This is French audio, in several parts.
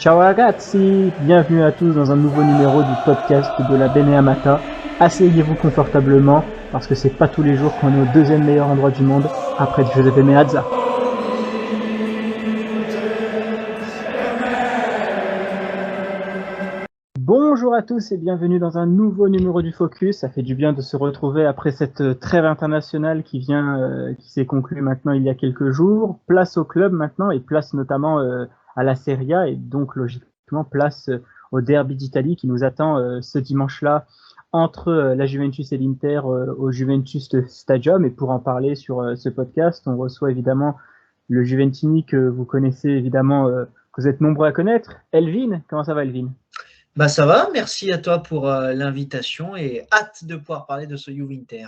Ciao ragazzi, bienvenue à tous dans un nouveau numéro du podcast de la Beneamata. Asseyez-vous confortablement parce que c'est pas tous les jours qu'on est au deuxième meilleur endroit du monde après Giuseppe Meazza. Bonjour à tous et bienvenue dans un nouveau numéro du Focus. Ça fait du bien de se retrouver après cette trêve internationale qui s'est conclue maintenant il y a quelques jours. Place au club maintenant et place notamment à la Serie A et donc logiquement place au derby d'Italie qui nous attend ce dimanche-là entre la Juventus et l'Inter au Juventus Stadium. Et pour en parler sur ce podcast, on reçoit évidemment le Juventini que vous connaissez évidemment, que vous êtes nombreux à connaître. Elvin, comment ça va Elvin? Bah ça va, merci à toi pour l'invitation et hâte de pouvoir parler de ce Juve-Inter.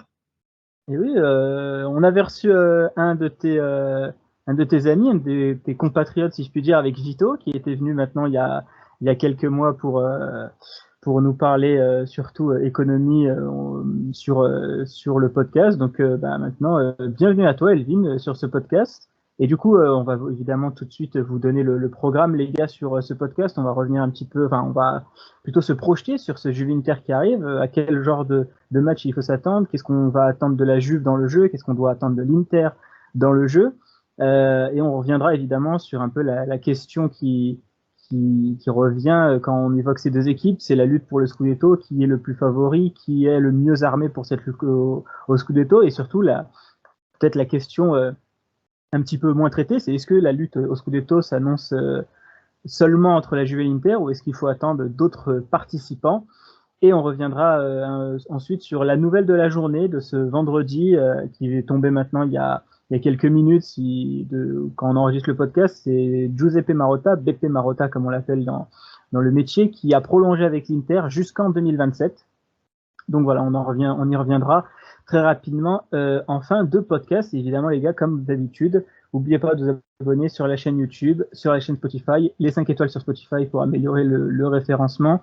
Et oui, on avait reçu un de tes amis, un de tes compatriotes, si je puis dire, avec Vito, qui était venu maintenant il y a quelques mois pour nous parler surtout économie sur le podcast. Donc maintenant, bienvenue à toi, Elvin, sur ce podcast. Et du coup, on va évidemment tout de suite vous donner le programme, les gars, sur ce podcast. On va revenir un petit peu, enfin, on va plutôt se projeter sur ce Juve Inter qui arrive. À quel genre de match il faut s'attendre? Qu'est-ce qu'on va attendre de la Juve dans le jeu? Qu'est-ce qu'on doit attendre de l'Inter dans le jeu? Et on reviendra évidemment sur un peu la question qui revient quand on évoque ces deux équipes, c'est la lutte pour le Scudetto, qui est le plus favori, qui est le mieux armé pour cette lutte au Scudetto, et surtout peut-être la question un petit peu moins traitée, c'est est-ce que la lutte au Scudetto s'annonce seulement entre la Juve et l'Inter ou est-ce qu'il faut attendre d'autres participants? Et on reviendra ensuite sur la nouvelle de la journée de ce vendredi qui est tombé maintenant il y a quelques minutes quand on enregistre le podcast. C'est Giuseppe Marotta, Beppe Marotta comme on l'appelle dans le métier, qui a prolongé avec l'Inter jusqu'en 2027. Donc voilà, on y reviendra très rapidement en fin de podcast. Et évidemment, les gars, comme d'habitude, n'oubliez pas de vous abonner sur la chaîne YouTube, sur la chaîne Spotify, les 5 étoiles sur Spotify pour améliorer le référencement.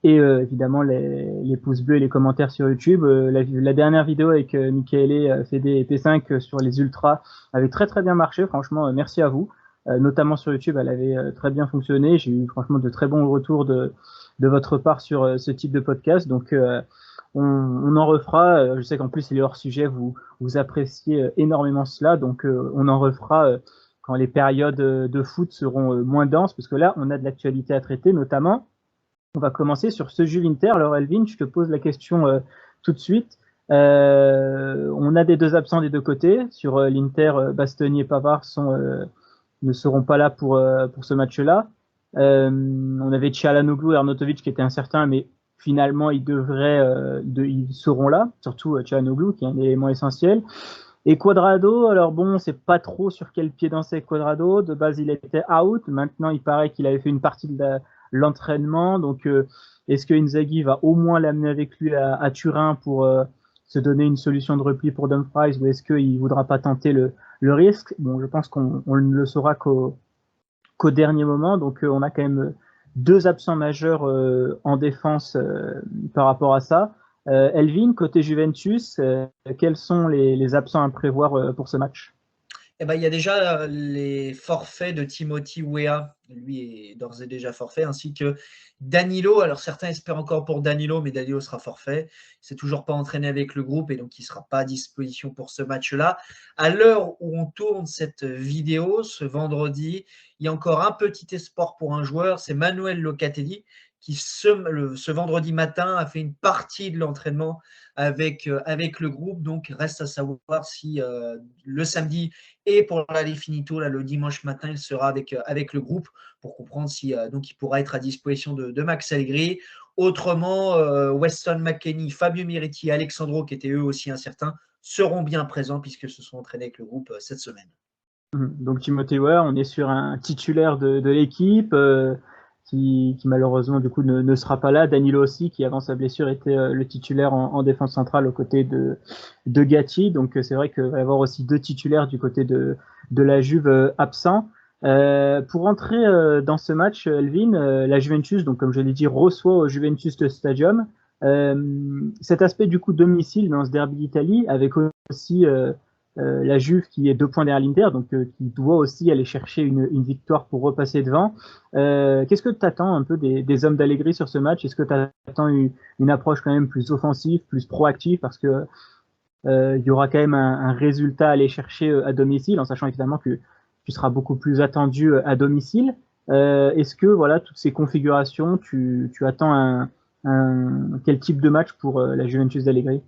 Et évidemment, les pouces bleus et les commentaires sur YouTube. La dernière vidéo avec Michele, Fede et P5 sur les Ultras avait très très bien marché. Franchement, merci à vous. Notamment sur YouTube, elle avait très bien fonctionné. J'ai eu franchement de très bons retours de votre part sur ce type de podcast. Donc, on en refera. Je sais qu'en plus, il est hors sujet. Vous appréciez énormément cela. Donc, on en refera quand les périodes de foot seront moins denses. Parce que là, on a de l'actualité à traiter, notamment. On va commencer sur ce Juve Inter. Alors, Elvin, je te pose la question tout de suite. On a des deux absents des deux côtés. Sur l'Inter, Bastoni et Pavard ne seront pas là pour ce match-là. On avait Çalhanoğlu et Arnautovic qui étaient incertains, mais finalement, ils seront là, surtout Çalhanoğlu, qui est un élément essentiel. Et Cuadrado, alors bon, c'est pas trop sur quel pied danser Cuadrado. De base, il était out. Maintenant, il paraît qu'il avait fait une partie de l'entraînement. Donc, est-ce que Inzaghi va au moins l'amener avec lui à Turin pour se donner une solution de repli pour Dumfries, ou est-ce qu'il voudra pas tenter le risque? Bon, je pense qu'on ne le saura qu'au dernier moment. Donc, on a quand même deux absents majeurs en défense par rapport à ça. Elvin, côté Juventus, quels sont les absents à prévoir pour ce match? Eh ben, il y a déjà les forfaits de Timothy Weah, lui est d'ores et déjà forfait, ainsi que Danilo. Alors certains espèrent encore pour Danilo, mais Danilo sera forfait. Il s'est toujours pas entraîné avec le groupe et donc il sera pas à disposition pour ce match-là. À l'heure où on tourne cette vidéo, ce vendredi, il y a encore un petit espoir pour un joueur, c'est Manuel Locatelli, qui ce vendredi matin a fait une partie de l'entraînement avec le groupe. Donc reste à savoir si le samedi et pour la Finito, là, le dimanche matin, il sera avec le groupe pour comprendre si donc il pourra être à disposition de Max Allegri. Autrement, Weston McKennie, Fabio Miretti, Alexandro, qui étaient eux aussi incertains, seront bien présents puisque se sont entraînés avec le groupe cette semaine. Donc Timothée Weah, on est sur un titulaire de l'équipe qui malheureusement du coup ne sera pas là. Danilo aussi, qui avant sa blessure était le titulaire en défense centrale aux côtés de Gatti. Donc c'est vrai qu'il va y avoir aussi deux titulaires du côté de la Juve absents. Pour entrer dans ce match, Elvin, la Juventus, donc comme je l'ai dit, reçoit au Juventus Stadium. Cet aspect du coup domicile dans ce derby d'Italie, avec aussi la Juve qui est 2 points derrière l'Inter, donc qui doit aussi aller chercher une victoire pour repasser devant. Qu'est-ce que tu attends un peu des hommes d'Allegri sur ce match? Est-ce que tu attends une approche quand même plus offensive, plus proactive, parce que il y aura quand même un résultat à aller chercher à domicile, en sachant évidemment que tu seras beaucoup plus attendu à domicile. Est-ce que voilà toutes ces configurations, tu attends quel type de match pour la Juventus d'Allegri?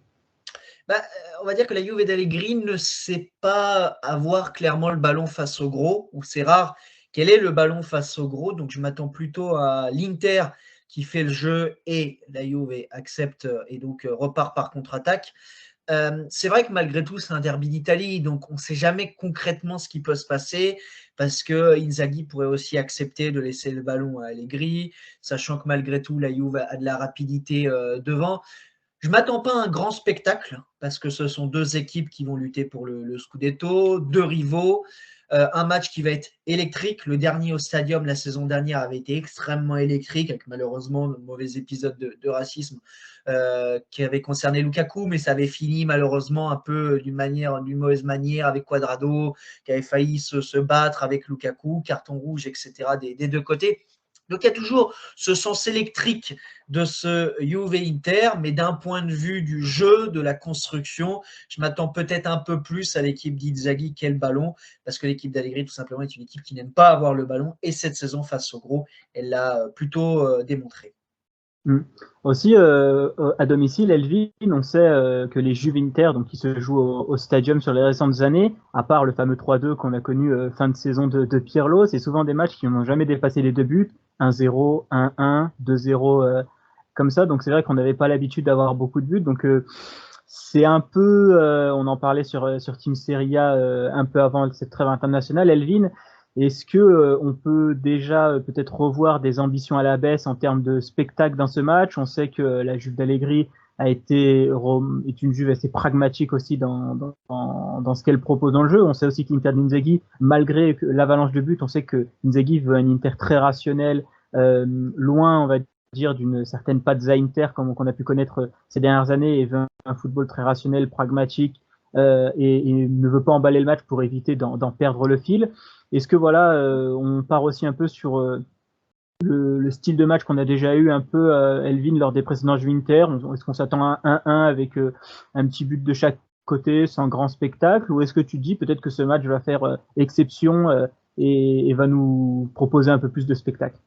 On va dire que la Juve d'Allegri ne sait pas avoir clairement le ballon face au gros, ou c'est rare qu'elle ait le ballon face au gros. Donc je m'attends plutôt à l'Inter qui fait le jeu et la Juve accepte et donc repart par contre-attaque. C'est vrai que malgré tout, c'est un derby d'Italie, donc on ne sait jamais concrètement ce qui peut se passer, parce que Inzaghi pourrait aussi accepter de laisser le ballon à Allegri, sachant que malgré tout, la Juve a de la rapidité devant. Je ne m'attends pas à un grand spectacle, parce que ce sont deux équipes qui vont lutter pour le Scudetto, deux rivaux, un match qui va être électrique. Le dernier au Stadium la saison dernière avait été extrêmement électrique, avec malheureusement de mauvais épisodes de racisme qui avait concerné Lukaku, mais ça avait fini malheureusement un peu d'une mauvaise manière, avec Cuadrado qui avait failli se battre avec Lukaku, carton rouge, etc. des deux côtés. Donc il y a toujours ce sens électrique de ce Juve Inter, mais d'un point de vue du jeu, de la construction, je m'attends peut-être un peu plus à l'équipe d'Inzaghi qu'est le ballon, parce que l'équipe d'Allegri, tout simplement, est une équipe qui n'aime pas avoir le ballon, et cette saison face au gros, elle l'a plutôt démontré. Aussi, à domicile, Elvin, on sait que les Juve Inter, donc qui se jouent au Stadium sur les récentes années, à part le fameux 3-2 qu'on a connu fin de saison de Pirlo, c'est souvent des matchs qui n'ont jamais dépassé les 2 buts, 1-0, 1-1, 2-0, comme ça. Donc c'est vrai qu'on n'avait pas l'habitude d'avoir beaucoup de buts. Donc c'est un peu, on en parlait sur Team Serie A un peu avant cette trêve internationale, Elvin. Est-ce que on peut déjà peut-être revoir des ambitions à la baisse en termes de spectacle dans ce match? On sait que la Juve d'Allegri est une Juve assez pragmatique aussi dans ce qu'elle propose dans le jeu. On sait aussi que l'Inter d'Inzaghi, malgré l'avalanche de buts, on sait que Inzaghi veut un Inter très rationnel, loin, on va dire, d'une certaine patte Inter comme qu'on a pu connaître ces dernières années, et veut un football très rationnel, pragmatique, et ne veut pas emballer le match pour éviter d'en perdre le fil. Est-ce que voilà, on part aussi un peu sur le style de match qu'on a déjà eu un peu, Elvin, lors des précédents Jeux Inter? Est-ce qu'on s'attend à un 1-1 avec un petit but de chaque côté sans grand spectacle? Ou est-ce que tu dis peut-être que ce match va faire exception et va nous proposer un peu plus de spectacle?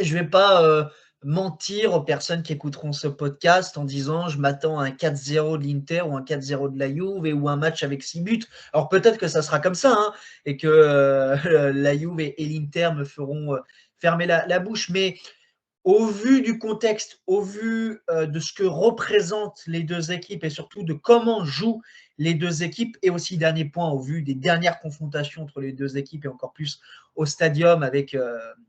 Je ne vais pas mentir aux personnes qui écouteront ce podcast en disant je m'attends à un 4-0 de l'Inter ou un 4-0 de la Juve ou un match avec 6 buts. Alors peut-être que ça sera comme ça, hein, et que la Juve et l'Inter me feront fermer la bouche, mais au vu du contexte, au vu de ce que représentent les deux équipes et surtout de comment jouent les deux équipes, et aussi, dernier point, au vu des dernières confrontations entre les deux équipes et encore plus au Stadium avec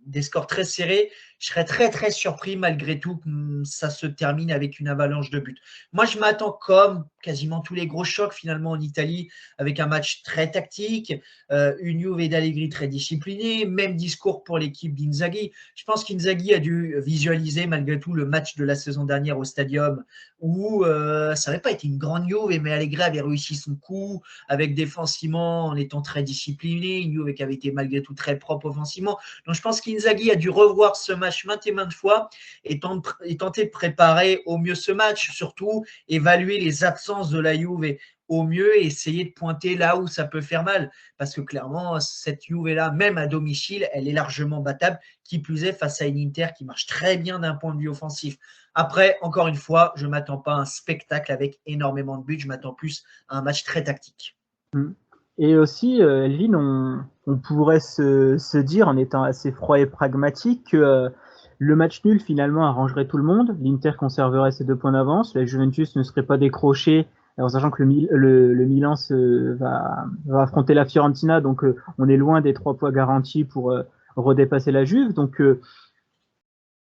des scores très serrés, je serais très très surpris malgré tout que ça se termine avec une avalanche de buts. Moi, je m'attends, comme quasiment tous les gros chocs finalement en Italie, avec un match très tactique, une Juve d'Allegri très disciplinée, même discours pour l'équipe d'Inzaghi. Je pense qu'Inzaghi a dû visualiser malgré tout le match de la saison dernière au Stadium, où ça n'avait pas été une grande Juve, mais Allegri avait réussi son coup avec défensivement en étant très discipliné, une Juve qui avait été malgré tout très propre offensivement. Donc je pense qu'Inzaghi a dû revoir ce match maintes et maintes fois et tenter de préparer au mieux ce match, surtout évaluer les absences de la Juve au mieux et essayer de pointer là où ça peut faire mal, parce que clairement cette Juve-là, même à domicile, elle est largement battable, qui plus est face à une Inter qui marche très bien d'un point de vue offensif. Après, encore une fois, je ne m'attends pas à un spectacle avec énormément de buts, je m'attends plus à un match très tactique. Et aussi, Elvin, on pourrait se dire, en étant assez froid et pragmatique, que le match nul finalement arrangerait tout le monde. L'Inter conserverait ses 2 points d'avance, la Juventus ne serait pas décrochée, en sachant que le Milan va affronter la Fiorentina, donc on est loin des 3 points garantis pour redépasser la Juve. Donc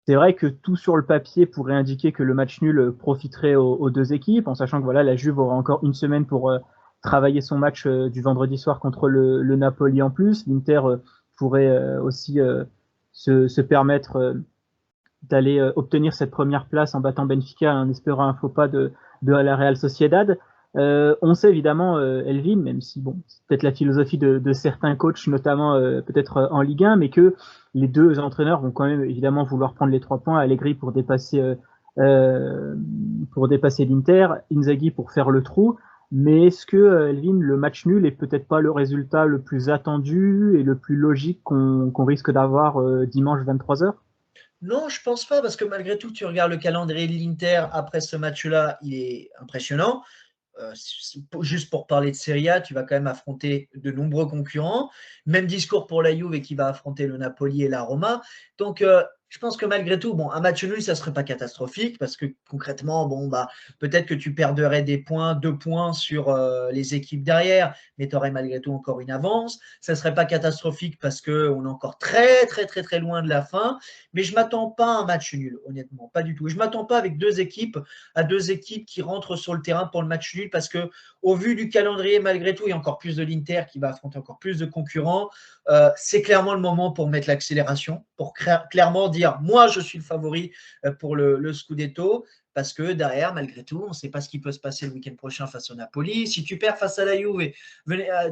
c'est vrai que tout sur le papier pourrait indiquer que le match nul profiterait aux 2 équipes, en sachant que voilà, la Juve aura encore une semaine pour travailler son match du vendredi soir contre le Napoli en plus. L'Inter pourrait aussi se permettre d'aller obtenir cette première place en battant Benfica en espérant un faux pas de la Real Sociedad. On sait évidemment, Elvin, même si bon, c'est peut-être la philosophie de certains coachs, notamment peut-être en Ligue 1, mais que les deux entraîneurs vont quand même évidemment vouloir prendre les 3 points. Allegri pour dépasser l'Inter, Inzaghi pour faire le trou. Mais est-ce que, Elvin, le match nul est peut-être pas le résultat le plus attendu et le plus logique qu'on risque d'avoir dimanche 23h? Non, je pense pas, parce que malgré tout, tu regardes le calendrier de l'Inter après ce match-là, il est impressionnant. Juste pour parler de Serie A, tu vas quand même affronter de nombreux concurrents. Même discours pour la Juve qui va affronter le Napoli et la Roma. Donc, je pense que malgré tout, bon, un match nul, ça serait pas catastrophique parce que concrètement, bon, bah, peut-être que tu perdrais des points, 2 points sur les équipes derrière, mais tu aurais malgré tout encore une avance. Ça serait pas catastrophique parce qu'on est encore très, très, très, très loin de la fin. Mais je m'attends pas à un match nul, honnêtement, pas du tout. Je m'attends pas avec deux équipes qui rentrent sur le terrain pour le match nul parce que au vu du calendrier, malgré tout, il y a encore plus de l'Inter qui va affronter encore plus de concurrents. C'est clairement le moment pour mettre l'accélération, pour clairement dire moi je suis le favori pour le Scudetto. Parce que derrière, malgré tout, on ne sait pas ce qui peut se passer le week-end prochain face au Napoli. Si tu perds face à la Juve,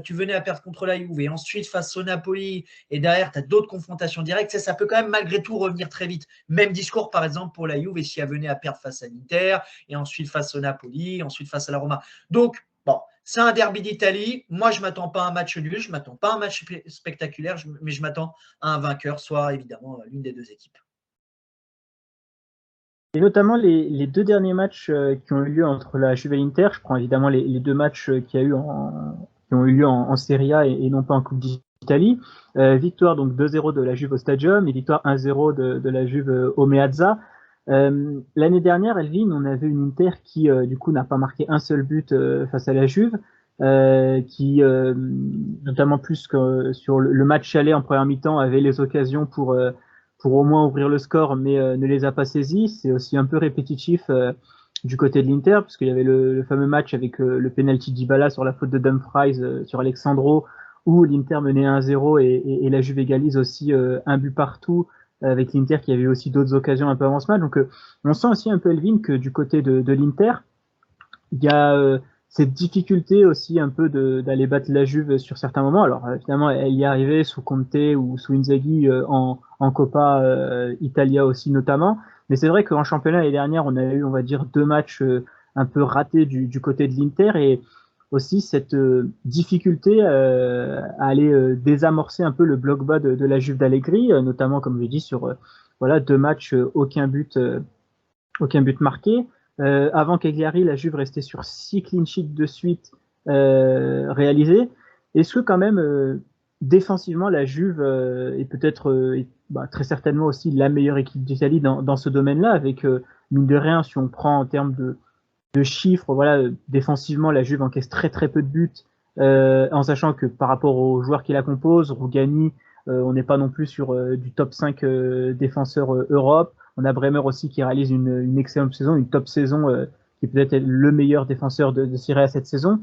tu venais à perdre contre la Juve et ensuite face au Napoli, et derrière, tu as d'autres confrontations directes, ça peut quand même malgré tout revenir très vite. Même discours, par exemple, pour la Juve, et si elle venait à perdre face à l'Inter, et ensuite face au Napoli, ensuite face à la Roma. Donc, bon, c'est un derby d'Italie. Moi, je ne m'attends pas à un match nul, je ne m'attends pas à un match spectaculaire, mais je m'attends à un vainqueur, soit évidemment l'une des deux équipes. Et notamment les 2 derniers matchs qui ont eu lieu entre la Juve et l'Inter, je prends évidemment les 2 matchs qui ont eu lieu en Serie A et non pas en Coupe d'Italie. Victoire donc 2-0 de la Juve au Stadium et victoire 1-0 de la Juve au Meazza. L'année dernière, Elvin, on avait une Inter qui du coup n'a pas marqué un seul but face à la Juve, qui notamment plus que sur le match aller en première mi-temps avait les occasions pour au moins ouvrir le score, mais ne les a pas saisis. C'est aussi un peu répétitif du côté de l'Inter, parce qu'il y avait le fameux match avec le penalty d'Dybala sur la faute de Dumfries sur Alexandro, où l'Inter menait 1-0 et la Juve égalise aussi un but partout avec l'Inter qui avait aussi d'autres occasions un peu avant ce match. Donc on sent aussi un peu, Elvin, que du côté de l'Inter, il y a cette difficulté aussi un peu d'aller battre la Juve sur certains moments. Alors finalement, elle y est arrivée sous Conte ou sous Inzaghi en Coppa Italia aussi notamment. Mais c'est vrai qu'en championnat l'année dernière, on a eu, on va dire, 2 matchs un peu ratés du côté de l'Inter et aussi cette difficulté à aller désamorcer un peu le bloc bas de la Juve d'Allegri, notamment comme je dis sur voilà 2 matchs aucun but marqué. Avant Cagliari, la Juve restait sur 6 clean sheets de suite réalisés. Est-ce que quand même, défensivement, la Juve est peut-être très certainement aussi la meilleure équipe d'Italie dans ce domaine-là, avec mine de rien, si on prend en termes de chiffres, voilà, défensivement, la Juve encaisse très très peu de buts, en sachant que par rapport aux joueurs qui la composent, Rougani, on n'est pas non plus sur du top 5 défenseurs Europe. On a Bremer aussi qui réalise une excellente saison, une top saison, qui peut être le meilleur défenseur de Serie A cette saison.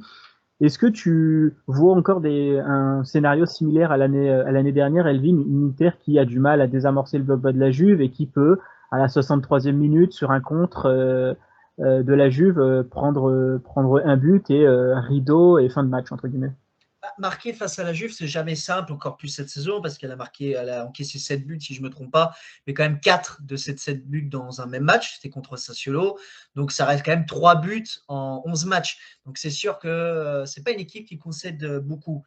Est-ce que tu vois encore un scénario similaire à l'année dernière, Elvin, une Inter qui a du mal à désamorcer le bloc bas de la Juve et qui peut, à la 63e minute, sur un contre de la Juve, prendre un but et rideau et fin de match, entre guillemets? Marquer face à la Juve, c'est jamais simple, encore plus cette saison, parce qu'elle a encaissé 7 buts, si je ne me trompe pas, mais quand même 4 de ces 7 buts dans un même match, c'était contre Sassuolo. Donc ça reste quand même 3 buts en 11 matchs. Donc c'est sûr que ce n'est pas une équipe qui concède beaucoup.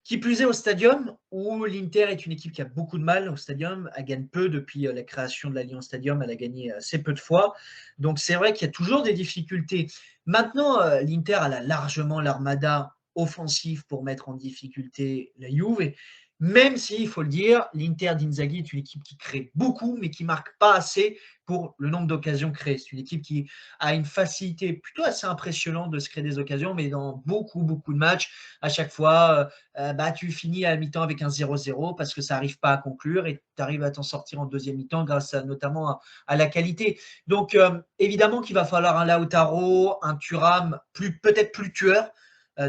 Qui plus est au Stadium, où l'Inter est une équipe qui a beaucoup de mal au Stadium, elle gagne peu depuis la création de l'Alliance Stadium, elle a gagné assez peu de fois. Donc c'est vrai qu'il y a toujours des difficultés. Maintenant, l'Inter elle a largement l'armada offensif pour mettre en difficulté la Juve. Même si, il faut le dire, l'Inter d'Inzaghi est une équipe qui crée beaucoup, mais qui ne marque pas assez pour le nombre d'occasions créées. C'est une équipe qui a une facilité plutôt assez impressionnante de se créer des occasions, mais dans beaucoup, beaucoup de matchs, à chaque fois, tu finis à la mi-temps avec un 0-0 parce que ça n'arrive pas à conclure et tu arrives à t'en sortir en deuxième mi-temps grâce notamment à la qualité. Donc, évidemment qu'il va falloir un Lautaro, un Thuram peut-être plus tueur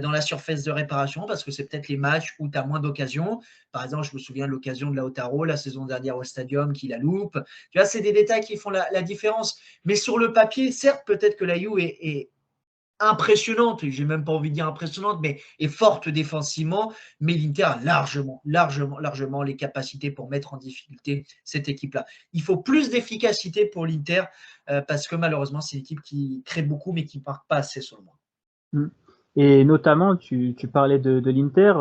dans la surface de réparation parce que c'est peut-être les matchs où tu as moins d'occasions. Par exemple, je me souviens de l'occasion de Lautaro la saison dernière au Stadium qui la loupe. Tu vois, c'est des détails qui font la différence. Mais sur le papier, certes, peut-être que la Juve est impressionnante, j'ai même pas envie de dire impressionnante, mais est forte défensivement, mais l'Inter a largement les capacités pour mettre en difficulté cette équipe-là. Il faut plus d'efficacité pour l'Inter parce que malheureusement, c'est une équipe qui crée beaucoup, mais qui ne marque pas assez selon moi. Mm. Et notamment, tu parlais de l'Inter,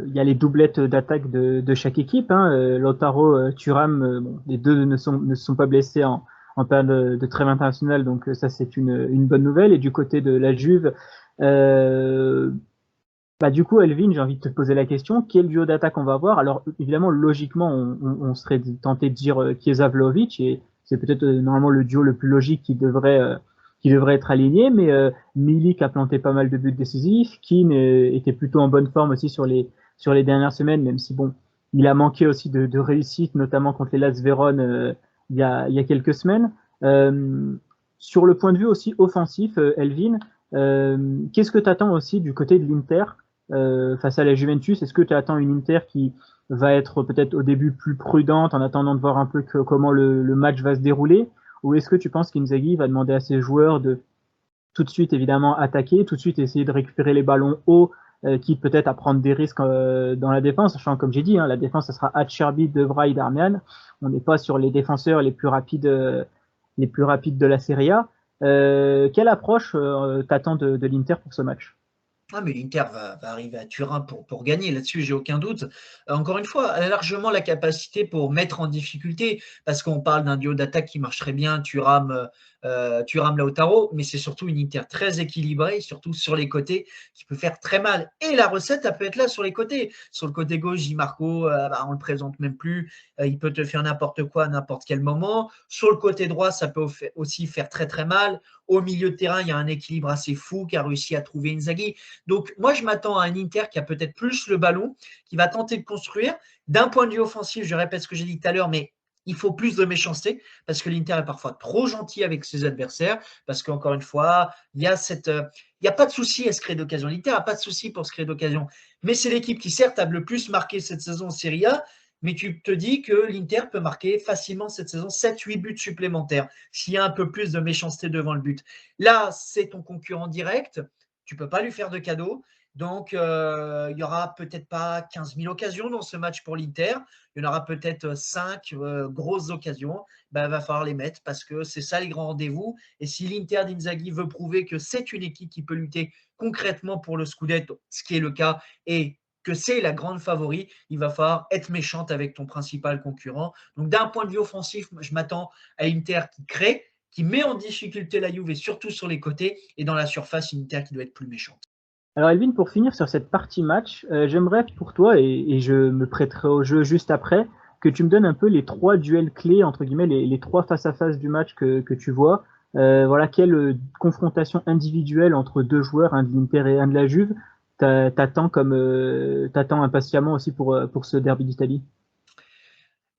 il y a les doublettes d'attaque de chaque équipe. Hein. Lautaro, Thuram, bon, les deux ne se sont pas blessés en période de trêve internationale, donc ça c'est une bonne nouvelle. Et du côté de la Juve, euh, bah, du coup, Elvin, j'ai envie de te poser la question, quel duo d'attaque on va avoir? Alors évidemment, logiquement, on serait tenté de dire Chiesa-Vlahovic, et c'est peut-être normalement le duo le plus logique qui devrait être aligné, mais Milik a planté pas mal de buts décisifs, Keane était plutôt en bonne forme aussi sur les dernières semaines, même si bon, il a manqué aussi de réussite, notamment contre les Las Vérone il y a quelques semaines. Sur le point de vue aussi offensif, Elvin, qu'est-ce que tu attends aussi du côté de l'Inter face à la Juventus? Est-ce que tu attends une Inter qui va être peut-être au début plus prudente en attendant de voir un peu comment le match va se dérouler? Ou est-ce que tu penses qu'Inzaghi va demander à ses joueurs de tout de suite évidemment attaquer, tout de suite essayer de récupérer les ballons hauts, quitte peut-être à prendre des risques dans la défense, sachant comme j'ai dit, hein, la défense ça sera Acerbi, De Vrij, Darmian. On n'est pas sur les défenseurs les plus rapides de la Serie A. Quelle approche t'attends de l'Inter pour ce match? Ah, mais l'Inter va arriver à Turin pour gagner, là-dessus, j'ai aucun doute. Encore une fois, elle a largement la capacité pour mettre en difficulté, parce qu'on parle d'un duo d'attaque qui marche très bien, Thuram Lautaro, mais c'est surtout une Inter très équilibrée, surtout sur les côtés, qui peut faire très mal. Et la recette, elle peut être là sur les côtés. Sur le côté gauche, Di Marco, on le présente même plus, il peut te faire n'importe quoi à n'importe quel moment. Sur le côté droit, ça peut aussi faire très très mal. Au milieu de terrain, il y a un équilibre assez fou qu'a réussi à trouver Inzaghi. Donc, moi, je m'attends à un Inter qui a peut-être plus le ballon, qui va tenter de construire. D'un point de vue offensif, je répète ce que j'ai dit tout à l'heure, mais il faut plus de méchanceté parce que l'Inter est parfois trop gentil avec ses adversaires. Parce qu'encore une fois, il n'y a pas de souci à se créer d'occasion. L'Inter n'a pas de souci pour se créer d'occasion. Mais c'est l'équipe qui, certes, a le plus marqué cette saison en Serie A. Mais tu te dis que l'Inter peut marquer facilement cette saison 7-8 buts supplémentaires s'il y a un peu plus de méchanceté devant le but. Là, c'est ton concurrent direct. Tu ne peux pas lui faire de cadeau. Donc, il n'y aura peut-être pas 15 000 occasions dans ce match pour l'Inter. Il y en aura peut-être 5 grosses occasions. Ben, il va falloir les mettre parce que c'est ça les grands rendez-vous. Et si l'Inter d'Inzaghi veut prouver que c'est une équipe qui peut lutter concrètement pour le Scudetto, ce qui est le cas, et que c'est la grande favori, il va falloir être méchante avec ton principal concurrent. Donc, d'un point de vue offensif, je m'attends à Inter qui crée, qui met en difficulté la Juve, et surtout sur les côtés, et dans la surface, une Inter qui doit être plus méchante. Alors Elvin, pour finir sur cette partie match, j'aimerais pour toi, et je me prêterai au jeu juste après, que tu me donnes un peu les trois duels clés, entre guillemets, les trois face-à-face du match que tu vois. Voilà, quelle confrontation individuelle entre deux joueurs, un de l'Inter et un de la Juve, t'attends impatiemment aussi pour ce derby d'Italie?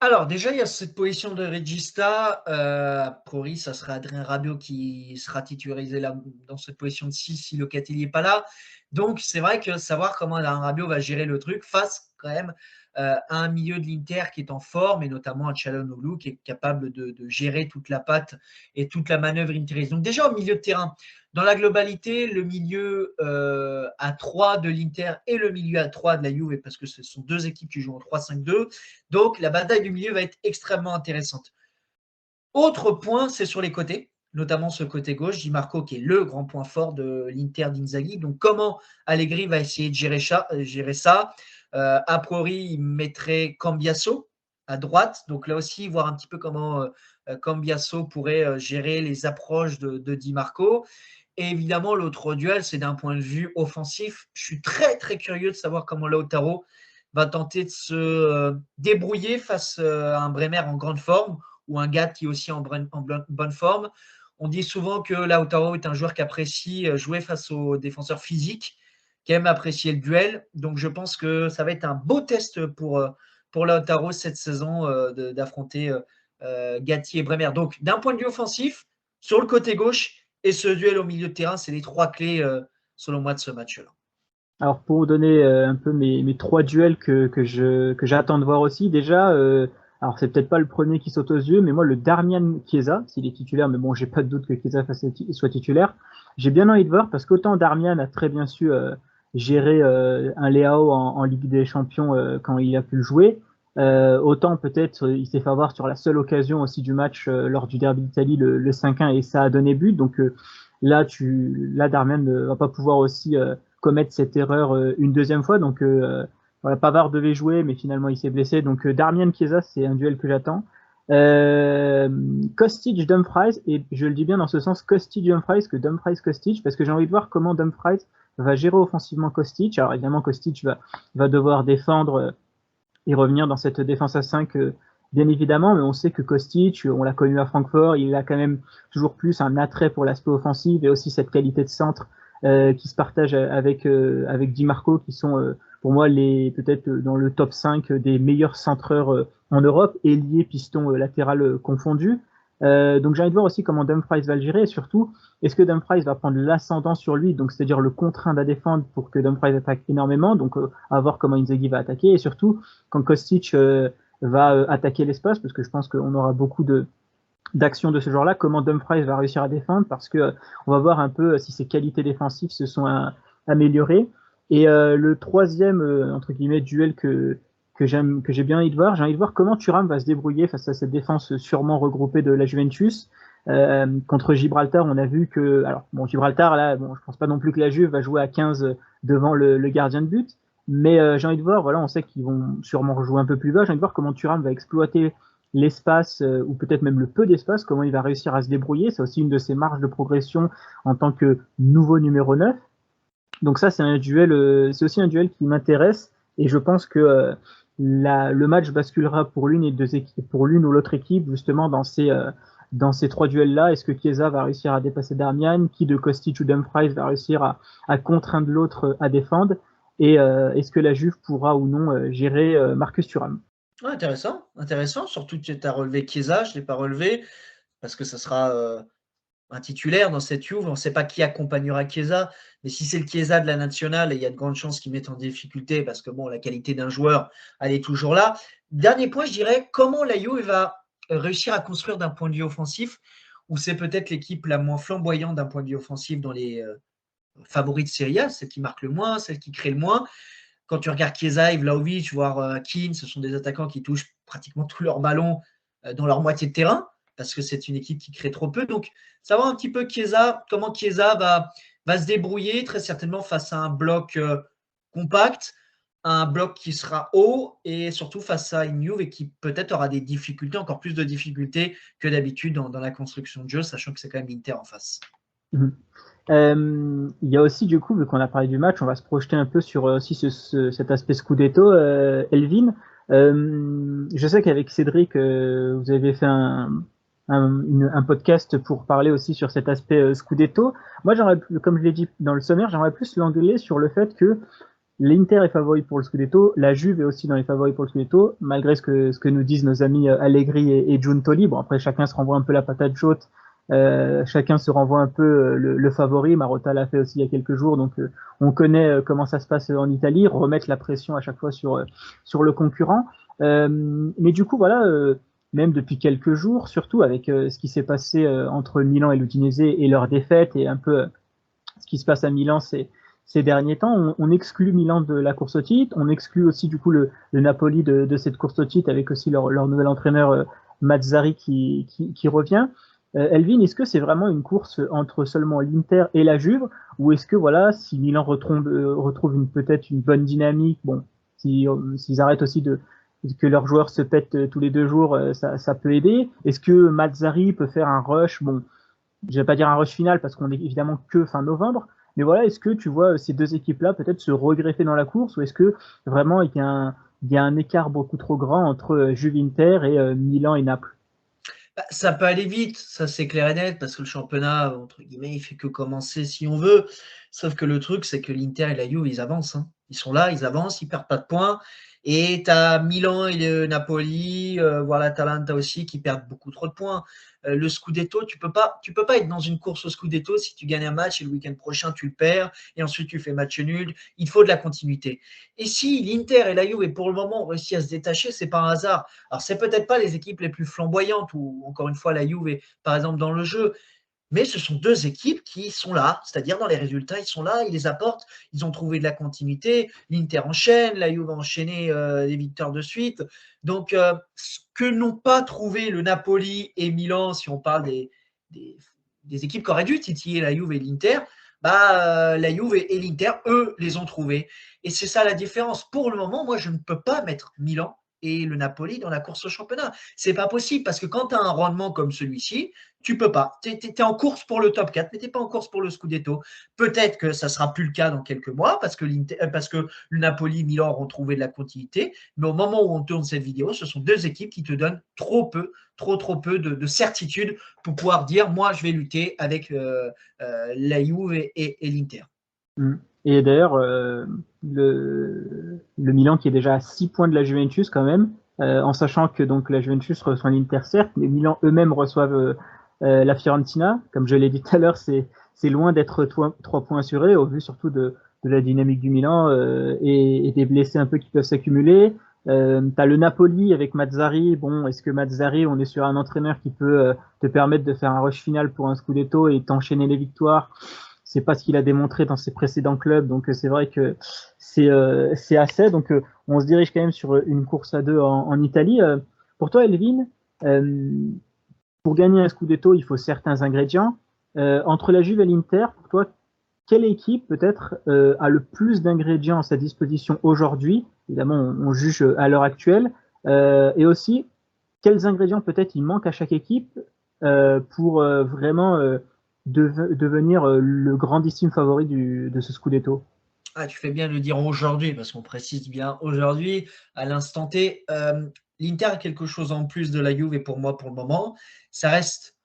Alors, déjà, il y a cette position de regista. A priori, ça sera Adrien Rabiot qui sera titularisé là, dans cette position de 6 si Locatelli n'est pas là. Donc, c'est vrai que savoir comment Adrien Rabiot va gérer le truc face quand même à un milieu de l'Inter qui est en forme et notamment un Çalhanoğlu qui est capable de gérer toute la patte et toute la manœuvre interiste. Donc, déjà, au milieu de terrain, dans la globalité, le milieu à 3 de l'Inter et le milieu à 3 de la Juve, parce que ce sont deux équipes qui jouent en 3-5-2. Donc, la bataille du milieu va être extrêmement intéressante. Autre point, c'est sur les côtés, notamment ce côté gauche, Di Marco qui est le grand point fort de l'Inter d'Inzaghi. Donc, comment Allegri va essayer de gérer ça A priori, il mettrait Cambiasso à droite. Donc, là aussi, voir un petit peu comment Cambiasso pourrait gérer les approches de Di Marco. Et évidemment, l'autre duel, c'est d'un point de vue offensif. Je suis très, très curieux de savoir comment Lautaro va tenter de se débrouiller face à un Bremer en grande forme ou un Gat qui est aussi en bonne forme. On dit souvent que Lautaro est un joueur qui apprécie jouer face aux défenseurs physiques, qui aime apprécier le duel. Donc, je pense que ça va être un beau test pour Lautaro cette saison d'affronter Gatti et Bremer. Donc, d'un point de vue offensif, sur le côté gauche et ce duel au milieu de terrain, c'est les trois clés, selon moi, de ce match-là. Alors pour vous donner un peu mes trois duels que j'attends de voir aussi, déjà Alors, c'est peut-être pas le premier qui saute aux yeux, mais moi, le Darmian Chiesa, s'il est titulaire, mais bon, j'ai pas de doute que Chiesa soit titulaire. J'ai bien envie de voir parce qu'autant Darmian a très bien su gérer un Leao en Ligue des Champions quand il a pu le jouer, autant peut-être il s'est fait avoir sur la seule occasion aussi du match lors du Derby d'Italie, le 5-1, et ça a donné but. Donc là, Darmian ne va pas pouvoir aussi commettre cette erreur une deuxième fois. Donc voilà, Pavard devait jouer, mais finalement il s'est blessé. Donc Darmian Chiesa, c'est un duel que j'attends. Kostic Dumfries, et je le dis bien dans ce sens, Kostic Dumfries que Dumfries Kostic, parce que j'ai envie de voir comment Dumfries va gérer offensivement Kostic. Alors évidemment, Kostic va devoir défendre et revenir dans cette défense à 5, bien évidemment, mais on sait que Kostic, on l'a connu à Francfort, il a quand même toujours plus un attrait pour l'aspect offensif et aussi cette qualité de centre qui se partage avec Di Marco, qui sont pour moi peut-être dans le top 5 des meilleurs centreurs en Europe, ailier, piston latéral confondu. Donc j'ai envie de voir aussi comment Dumfries va le gérer, et surtout, est-ce que Dumfries va prendre l'ascendant sur lui, donc c'est-à-dire le contraindre à défendre pour que Dumfries attaque énormément, donc à voir comment Inzaghi va attaquer, et surtout quand Kostic va attaquer l'espace, parce que je pense qu'on aura beaucoup d'actions de ce genre-là, comment Dumfries va réussir à défendre, parce que on va voir un peu si ses qualités défensives se sont améliorées. Et le troisième, entre guillemets, duel que j'ai bien envie de voir, j'ai envie de voir comment Thuram va se débrouiller face à cette défense sûrement regroupée de la Juventus. Contre Gibraltar, on a vu que, alors bon, Gibraltar, là, bon, je pense pas non plus que la Juve va jouer à 15 devant le gardien de but, mais j'ai envie de voir, voilà, on sait qu'ils vont sûrement rejouer un peu plus bas, j'ai envie de voir comment Thuram va exploiter l'espace, ou peut-être même le peu d'espace, comment il va réussir à se débrouiller. C'est aussi une de ses marges de progression en tant que nouveau numéro 9. Donc ça, c'est aussi un duel qui m'intéresse, et je pense que le match basculera pour pour l'une ou l'autre équipe, justement dans ces trois duels-là. Est-ce que Chiesa va réussir à dépasser Darmian? Qui de Kostic ou Dumfries va réussir à contraindre l'autre à défendre? Et est-ce que la Juve pourra ou non gérer Marcus Thuram? Ouais, intéressant, intéressant. Surtout que tu as relevé Chiesa, je ne l'ai pas relevé, parce que ça sera un titulaire dans cette Juve. On ne sait pas qui accompagnera Chiesa, mais si c'est le Chiesa de la nationale, il y a de grandes chances qu'il mette en difficulté parce que bon, la qualité d'un joueur, elle est toujours là. Dernier point, je dirais, comment la Juve va réussir à construire d'un point de vue offensif, ou c'est peut-être l'équipe la moins flamboyante d'un point de vue offensif dans les favoris de Serie A, celle qui marque le moins, celle qui crée le moins. Quand tu regardes Chiesa, Vlahovic, voire Keane, ce sont des attaquants qui touchent pratiquement tous leurs ballons dans leur moitié de terrain, parce que c'est une équipe qui crée trop peu. Donc, savoir un petit peu Chiesa, comment Chiesa va se débrouiller, très certainement face à un bloc compact, un bloc qui sera haut, et surtout face à une Juve qui peut-être aura des difficultés, encore plus de difficultés que d'habitude dans la construction de jeu, sachant que c'est quand même l'Inter en face. Mhm. Il y a aussi, du coup, vu qu'on a parlé du match, on va se projeter un peu sur aussi cet aspect Scudetto. Elvin, je sais qu'avec Cédric, vous avez fait un podcast pour parler aussi sur cet aspect Scudetto. Moi, comme je l'ai dit dans le sommaire, j'aimerais plus l'engueuler sur le fait que l'Inter est favori pour le Scudetto, la Juve est aussi dans les favoris pour le Scudetto, malgré ce que nous disent nos amis Allegri et Giuntoli. Bon, après, chacun se renvoie un peu la patate chaude, chacun se renvoie un peu le favori. Marotta l'a fait aussi il y a quelques jours, donc on connaît comment ça se passe en Italie, remettre la pression à chaque fois sur le concurrent. Mais du coup, voilà, même depuis quelques jours, surtout avec ce qui s'est passé entre Milan et l'Udinese et leur défaite, et un peu ce qui se passe à Milan ces derniers temps, on exclut Milan de la course au titre, on exclut aussi du coup le Napoli de cette course au titre, avec aussi leur nouvel entraîneur Mazzarri qui revient. Elvin, est-ce que c'est vraiment une course entre seulement l'Inter et la Juve, ou est-ce que voilà, si Milan retrouve peut-être une bonne dynamique, bon, s'ils arrêtent aussi que leurs joueurs se pètent tous les 2 jours, ça peut aider. Est-ce que Mazzarri peut faire un rush, bon, je vais pas dire un rush final parce qu'on est évidemment que fin novembre, mais voilà, est-ce que tu vois ces deux équipes-là peut-être se regreffer dans la course, ou est-ce que vraiment il y a un écart beaucoup trop grand entre Juve Inter et Milan et Naples? Ça peut aller vite, ça c'est clair et net, parce que le championnat, entre guillemets, il fait que commencer si on veut. Sauf que le truc, c'est que l'Inter et la Juve, ils avancent, hein. Ils sont là, ils avancent, ils perdent pas de points. Et tu as Milan et le Napoli, voire l'Atalanta aussi, qui perdent beaucoup trop de points. Le Scudetto, tu peux pas être dans une course au Scudetto si tu gagnes un match et le week-end prochain tu le perds et ensuite tu fais match nul. Il faut de la continuité. Et si l'Inter et la Juve pour le moment ont réussi à se détacher, c'est pas un hasard. Alors c'est peut-être pas les équipes les plus flamboyantes ou encore une fois la Juve est par exemple dans le jeu, mais ce sont deux équipes qui sont là, c'est-à-dire dans les résultats, ils sont là, ils les apportent, ils ont trouvé de la continuité. L'Inter enchaîne, la Juve a enchaîné les victoires de suite. Donc, ce que n'ont pas trouvé le Napoli et Milan, si on parle des, des équipes qui auraient dû titiller la Juve et l'Inter, la Juve et l'Inter, eux, les ont trouvés. Et c'est ça la différence. Pour le moment, moi, je ne peux pas mettre Milan et le Napoli dans la course au championnat. C'est pas possible parce que quand tu as un rendement comme celui-ci, tu peux pas. Tu es en course pour le top 4, mais tu n'es pas en course pour le Scudetto. Peut-être que ça ne sera plus le cas dans quelques mois parce que le Napoli et Milan auront trouvé de la continuité. Mais au moment où on tourne cette vidéo, ce sont deux équipes qui te donnent trop peu de certitude pour pouvoir dire moi, je vais lutter avec la Juve et l'Inter. Et d'ailleurs, le Milan qui est déjà à 6 points de la Juventus quand même, en sachant que donc la Juventus reçoit l'Inter certes, mais Milan eux-mêmes reçoivent la Fiorentina. Comme je l'ai dit tout à l'heure, c'est loin d'être 3 points assurés, au vu surtout de la dynamique du Milan et des blessés un peu qui peuvent s'accumuler. T'as le Napoli avec Mazzarri. Bon, est-ce que Mazzarri, on est sur un entraîneur qui peut te permettre de faire un rush final pour un Scudetto et t'enchaîner les victoires? C'est pas ce qu'il a démontré dans ses précédents clubs, donc c'est vrai que c'est assez. Donc on se dirige quand même sur une course à deux en Italie. Pour toi, Elvin, pour gagner un Scudetto, il faut certains ingrédients. Entre la Juve et l'Inter, pour toi, quelle équipe peut-être a le plus d'ingrédients à sa disposition aujourd'hui? Évidemment, on juge à l'heure actuelle. Et aussi, quels ingrédients peut-être il manque à chaque équipe pour vraiment devenir le grandissime favori de ce Scudetto? Ah, tu fais bien de le dire aujourd'hui, parce qu'on précise bien aujourd'hui, à l'instant T. L'Inter a quelque chose en plus de la Juve, et pour moi, pour le moment, ça reste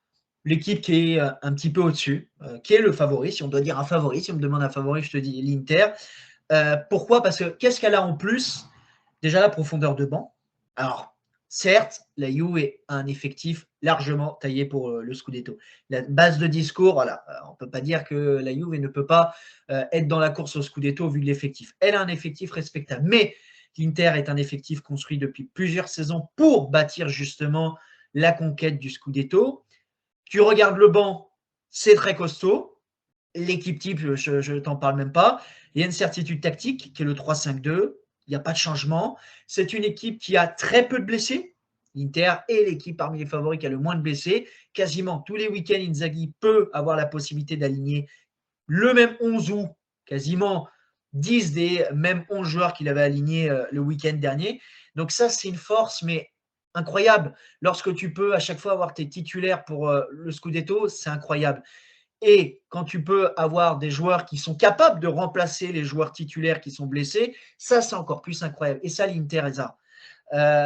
l'équipe qui est un petit peu au-dessus, qui est le favori. Si on doit dire un favori, si on me demande un favori, je te dis l'Inter. Pourquoi? Parce que qu'est-ce qu'elle a en plus? Déjà la profondeur de banc. Alors, certes, la Juve est un effectif largement taillé pour le Scudetto. La base de discours, voilà, on ne peut pas dire que la Juve ne peut pas être dans la course au Scudetto vu l'effectif. Elle a un effectif respectable, mais l'Inter est un effectif construit depuis plusieurs saisons pour bâtir justement la conquête du Scudetto. Tu regardes le banc, c'est très costaud. L'équipe type, je ne t'en parle même pas. Il y a une certitude tactique qui est le 3-5-2. Il n'y a pas de changement. C'est une équipe qui a très peu de blessés. L'Inter est l'équipe parmi les favoris qui a le moins de blessés. Quasiment tous les week-ends, Inzaghi peut avoir la possibilité d'aligner le même 11 ou quasiment 10 des mêmes 11 joueurs qu'il avait alignés le week-end dernier. Donc ça, c'est une force, mais incroyable. Lorsque tu peux à chaque fois avoir tes titulaires pour le Scudetto, c'est incroyable. Et quand tu peux avoir des joueurs qui sont capables de remplacer les joueurs titulaires qui sont blessés, ça, c'est encore plus incroyable. Et ça, l'Inter est ça.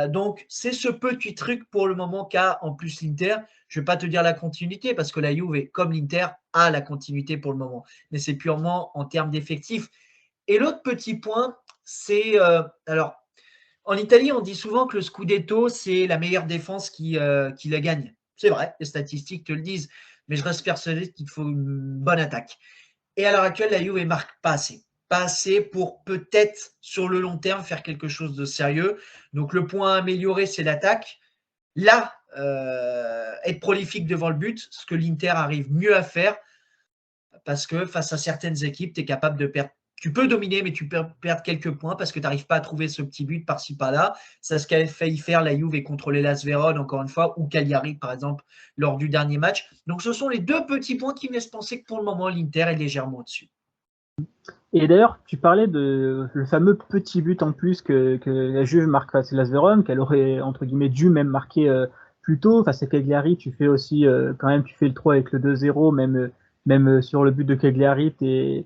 Donc, c'est ce petit truc pour le moment qu'a en plus l'Inter. Je ne vais pas te dire la continuité parce que la Juve, comme l'Inter, a la continuité pour le moment. Mais c'est purement en termes d'effectifs. Et l'autre petit point, c'est. Alors, en Italie, on dit souvent que le Scudetto, c'est la meilleure défense qui la gagne. C'est vrai, les statistiques te le disent. Mais je reste persuadé qu'il faut une bonne attaque. Et à l'heure actuelle, la Juve ne marque pas assez. Pas assez pour peut-être sur le long terme faire quelque chose de sérieux. Donc le point à améliorer, c'est l'attaque. Là, être prolifique devant le but, ce que l'Inter arrive mieux à faire, parce que face à certaines équipes, tu es capable de perdre. Tu peux dominer, mais tu peux perdre quelques points parce que tu n'arrives pas à trouver ce petit but par-ci par-là. C'est ce qu'avait failli faire la Juve et contrôler l'AS Vérone, encore une fois, ou Cagliari, par exemple, lors du dernier match. Donc, ce sont les deux petits points qui me laissent penser que pour le moment, l'Inter est légèrement au-dessus. Et d'ailleurs, tu parlais de le fameux petit but en plus que la Juve marque face à l'AS Vérone, qu'elle aurait entre guillemets dû même marquer plus tôt face à Cagliari. Tu fais aussi quand même tu fais le 3 avec le 2-0, même sur le but de Cagliari, t'es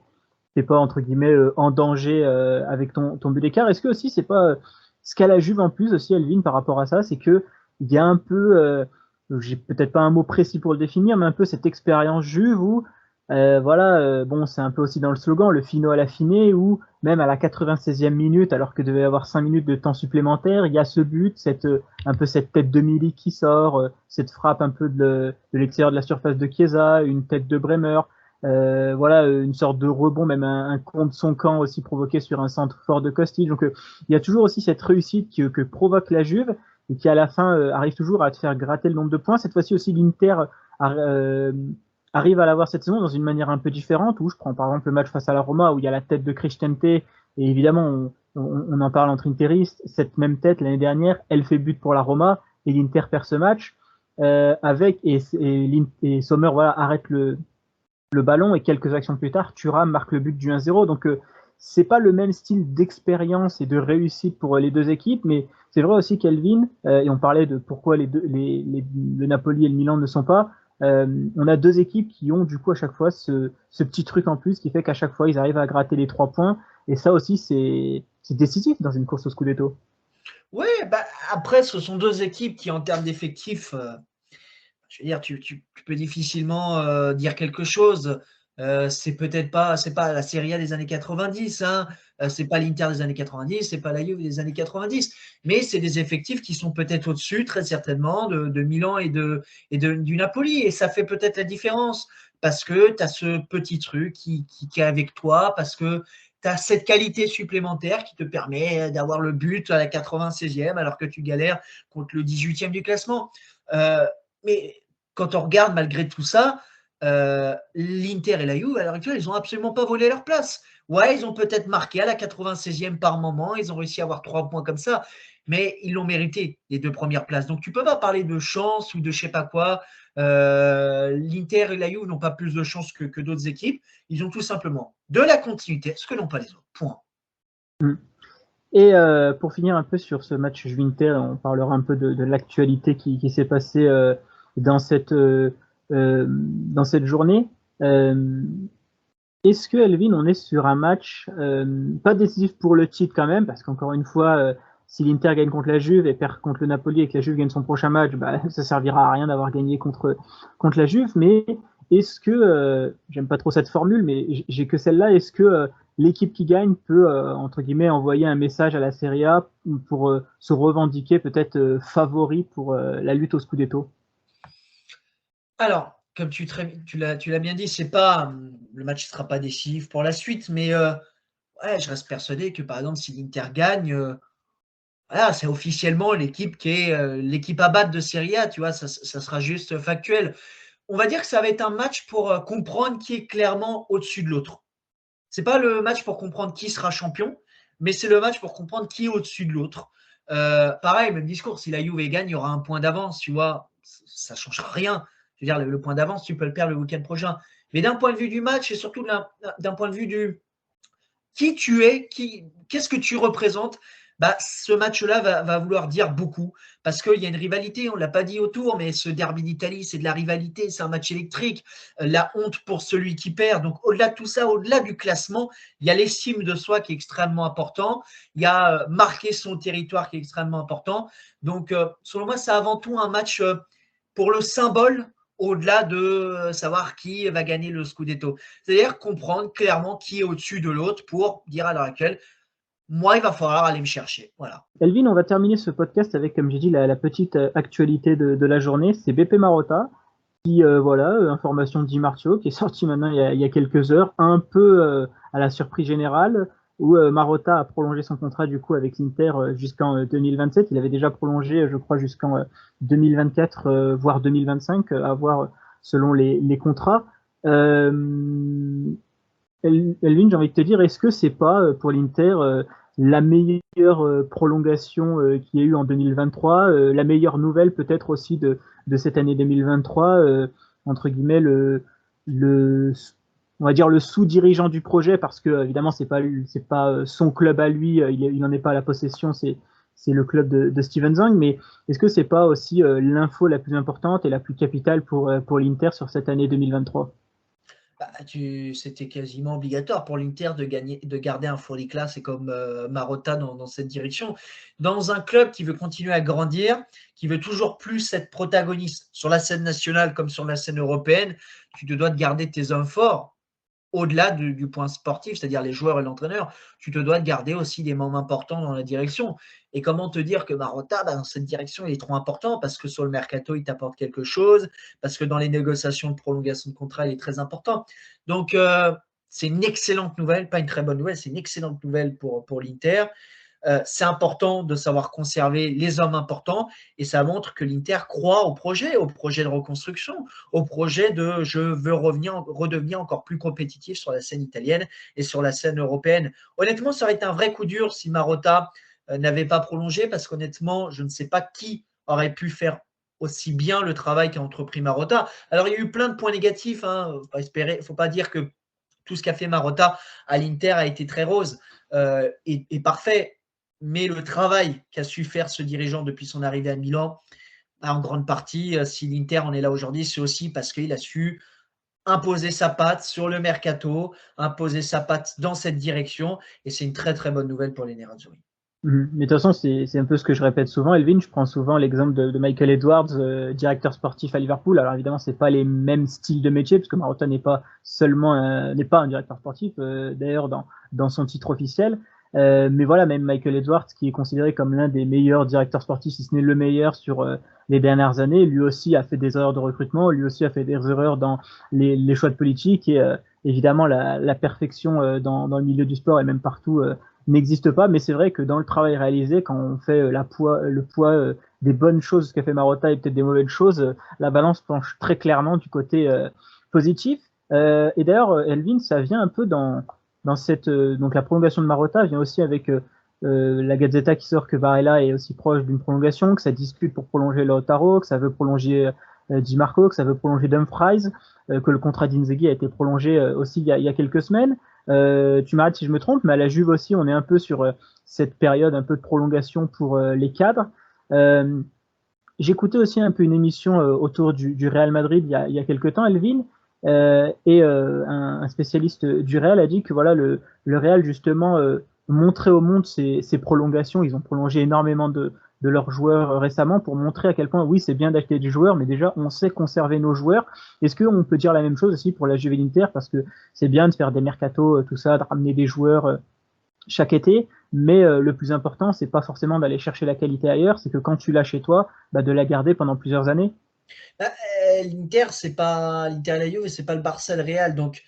pas entre guillemets en danger avec ton but d'écart. Est-ce que aussi c'est pas ce qu'a la Juve en plus aussi, Elvin, par rapport à ça, c'est que il y a un peu, j'ai peut-être pas un mot précis pour le définir, mais un peu cette expérience Juve où Voilà, bon, c'est un peu aussi dans le slogan, le fino à l'affiné, où même à la 96e minute, alors que devait y avoir 5 minutes de temps supplémentaire, il y a ce but, un peu cette tête de Milik qui sort, cette frappe un peu de l'extérieur de la surface de Chiesa, une tête de Bremer, voilà, une sorte de rebond, même un contre son camp aussi provoqué sur un centre fort de Kostic. Donc il y a toujours aussi cette réussite que provoque la Juve et qui à la fin arrive toujours à te faire gratter le nombre de points. Cette fois-ci aussi l'Inter arrive à l'avoir cette saison dans une manière un peu différente, où je prends par exemple le match face à la Roma, où il y a la tête de Cristante, et évidemment, on en parle entre interistes, cette même tête, l'année dernière, elle fait but pour la Roma, et l'Inter perd ce match, et Sommer voilà, arrête le ballon, et quelques actions plus tard, Thuram marque le but du 1-0, donc c'est pas le même style d'expérience et de réussite pour les deux équipes, mais c'est vrai aussi qu'Elvin, et on parlait de pourquoi le Napoli et le Milan ne sont pas, on a deux équipes qui ont du coup à chaque fois ce petit truc en plus qui fait qu'à chaque fois ils arrivent à gratter les 3 points. Et ça aussi, c'est décisif dans une course au Scudetto. Oui, bah, après, ce sont deux équipes qui, en termes d'effectifs, je veux dire, tu peux difficilement dire quelque chose. C'est pas la Serie A des années 90, hein. C'est pas l'Inter des années 90, c'est pas la Juve des années 90, mais c'est des effectifs qui sont peut-être au-dessus, très certainement, de Milan du Napoli, et ça fait peut-être la différence parce que tu as ce petit truc qui est avec toi, parce que tu as cette qualité supplémentaire qui te permet d'avoir le but à la 96e alors que tu galères contre le 18e du classement. Mais quand on regarde malgré tout ça, l'Inter et la Juve, à l'heure actuelle, ils n'ont absolument pas volé leur place. Ouais, ils ont peut-être marqué à la 96e par moment, ils ont réussi à avoir 3 points comme ça, mais ils l'ont mérité, les 2 premières places. Donc tu ne peux pas parler de chance ou de je ne sais pas quoi. L'Inter et la Juve n'ont pas plus de chance que d'autres équipes. Ils ont tout simplement de la continuité, ce que n'ont pas les autres. Point. Et pour finir un peu sur ce match Juve-Inter, on parlera un peu de l'actualité qui s'est passée dans dans cette journée. Est-ce que Elvin, on est sur un match pas décisif pour le titre quand même, parce qu'encore une fois, si l'Inter gagne contre la Juve et perd contre le Napoli et que la Juve gagne son prochain match, bah, ça servira à rien d'avoir gagné contre la Juve. Mais est-ce que, j'aime pas trop cette formule, mais j'ai que celle-là, est-ce que l'équipe qui gagne peut, entre guillemets, envoyer un message à la Serie A pour se revendiquer peut-être favori pour la lutte au Scudetto? Alors, comme tu l'as bien dit, c'est pas le match ne sera pas décisif pour la suite, mais ouais, je reste persuadé que par exemple, si l'Inter gagne, voilà, c'est officiellement l'équipe qui est l'équipe à battre de Serie A, tu vois, ça sera juste factuel. On va dire que ça va être un match pour comprendre qui est clairement au-dessus de l'autre. C'est pas le match pour comprendre qui sera champion, mais c'est le match pour comprendre qui est au-dessus de l'autre. Pareil, même discours, si la Juve gagne, il y aura un point d'avance, tu vois, ça ne changera rien. Je veux dire, le point d'avance, tu peux le perdre le week-end prochain. Mais d'un point de vue du match et surtout d'un point de vue du qui tu es, qu'est-ce que tu représentes, bah, ce match-là va vouloir dire beaucoup parce qu'il y a une rivalité, on ne l'a pas dit autour, mais ce derby d'Italie, c'est de la rivalité, c'est un match électrique, la honte pour celui qui perd. Donc au-delà de tout ça, au-delà du classement, il y a l'estime de soi qui est extrêmement important, il y a marquer son territoire qui est extrêmement important. Donc selon moi, c'est avant tout un match pour le symbole au-delà de savoir qui va gagner le Scudetto. C'est-à-dire comprendre clairement qui est au-dessus de l'autre pour dire à l'heure actuelle, moi, il va falloir aller me chercher. Voilà. Elvin, on va terminer ce podcast avec, comme j'ai dit, la petite actualité de la journée. C'est BP Marotta, qui, voilà, information de Di Marzio, qui est sorti maintenant il y a quelques heures, un peu à la surprise générale, où Marotta a prolongé son contrat du coup avec l'Inter jusqu'en 2027. Il avait déjà prolongé, je crois, jusqu'en 2024, voire 2025, à voir selon les contrats. Elvin, j'ai envie de te dire, est-ce que c'est pas pour l'Inter la meilleure prolongation qu'il y a eu en 2023, la meilleure nouvelle peut-être aussi de cette année 2023, entre guillemets le on va dire le sous-dirigeant du projet, parce que évidemment c'est pas son club à lui, il n'en est pas à la possession, c'est le club de Steven Zang, mais est-ce que c'est pas aussi l'info la plus importante et la plus capitale pour l'Inter sur cette année 2023? C'était quasiment obligatoire pour l'Inter de garder un Furlicla, c'est comme Marotta dans cette direction. Dans un club qui veut continuer à grandir, qui veut toujours plus être protagoniste sur la scène nationale comme sur la scène européenne, tu te dois de garder tes hommes forts au-delà du point sportif, c'est-à-dire les joueurs et l'entraîneur, tu te dois de garder aussi des membres importants dans la direction. Et comment te dire que Marotta, dans cette direction, il est trop important parce que sur le mercato, il t'apporte quelque chose, parce que dans les négociations de prolongation de contrat, il est très important. Donc, c'est une excellente nouvelle, pas une très bonne nouvelle, c'est une excellente nouvelle pour l'Inter. C'est important de savoir conserver les hommes importants et ça montre que l'Inter croit au projet de reconstruction, au projet de je veux redevenir encore plus compétitif sur la scène italienne et sur la scène européenne. Honnêtement, ça aurait été un vrai coup dur si Marotta n'avait pas prolongé parce qu'honnêtement, je ne sais pas qui aurait pu faire aussi bien le travail qu'a entrepris Marotta. Alors, il y a eu plein de points négatifs. Faut pas dire que tout ce qu'a fait Marotta à l'Inter a été très rose et parfait. Mais le travail qu'a su faire ce dirigeant depuis son arrivée à Milan, en grande partie, si l'Inter en est là aujourd'hui, c'est aussi parce qu'il a su imposer sa patte sur le mercato, imposer sa patte dans cette direction, et c'est une très très bonne nouvelle pour les Nerazzurri. Mais de toute façon, c'est un peu ce que je répète souvent, Elvin. Je prends souvent l'exemple de Michael Edwards, directeur sportif à Liverpool. Alors évidemment, c'est pas les mêmes styles de métier, parce que Marotta n'est pas seulement n'est pas un directeur sportif, d'ailleurs dans son titre officiel. Mais voilà, même Michael Edwards, qui est considéré comme l'un des meilleurs directeurs sportifs, si ce n'est le meilleur sur les dernières années, lui aussi a fait des erreurs de recrutement, lui aussi a fait des erreurs dans les choix de politique et évidemment la perfection dans le milieu du sport et même partout n'existe pas, mais c'est vrai que dans le travail réalisé, quand on fait le poids des bonnes choses qu'a fait Marotta et peut-être des mauvaises choses, la balance penche très clairement du côté positif. Et d'ailleurs, Elvin, ça vient un peu dans cette donc la prolongation de Marotta vient aussi avec la Gazzetta qui sort que Varela est aussi proche d'une prolongation, que ça discute pour prolonger Lautaro, que ça veut prolonger Di Marco, que ça veut prolonger Dumfries, que le contrat d'Inzaghi a été prolongé aussi il y a quelques semaines. Tu m'arrêtes si je me trompe, mais à la Juve aussi, on est un peu sur cette période un peu de prolongation pour les cadres. J'écoutais aussi un peu une émission autour du Real Madrid il y a quelques temps, Elvin, et un spécialiste du Real a dit que voilà le Real justement montrait au monde ses prolongations. Ils ont prolongé énormément de leurs joueurs récemment pour montrer à quel point oui c'est bien d'acheter du joueur, mais déjà on sait conserver nos joueurs. Est-ce qu'on peut dire la même chose aussi pour la Juve Inter, parce que c'est bien de faire des mercatos, tout ça, de ramener des joueurs chaque été, mais le plus important c'est pas forcément d'aller chercher la qualité ailleurs, c'est que quand tu l'as chez toi, de la garder pendant plusieurs années. L'Inter, c'est pas l'Inter et la Juve, c'est pas le Barça, le Real, donc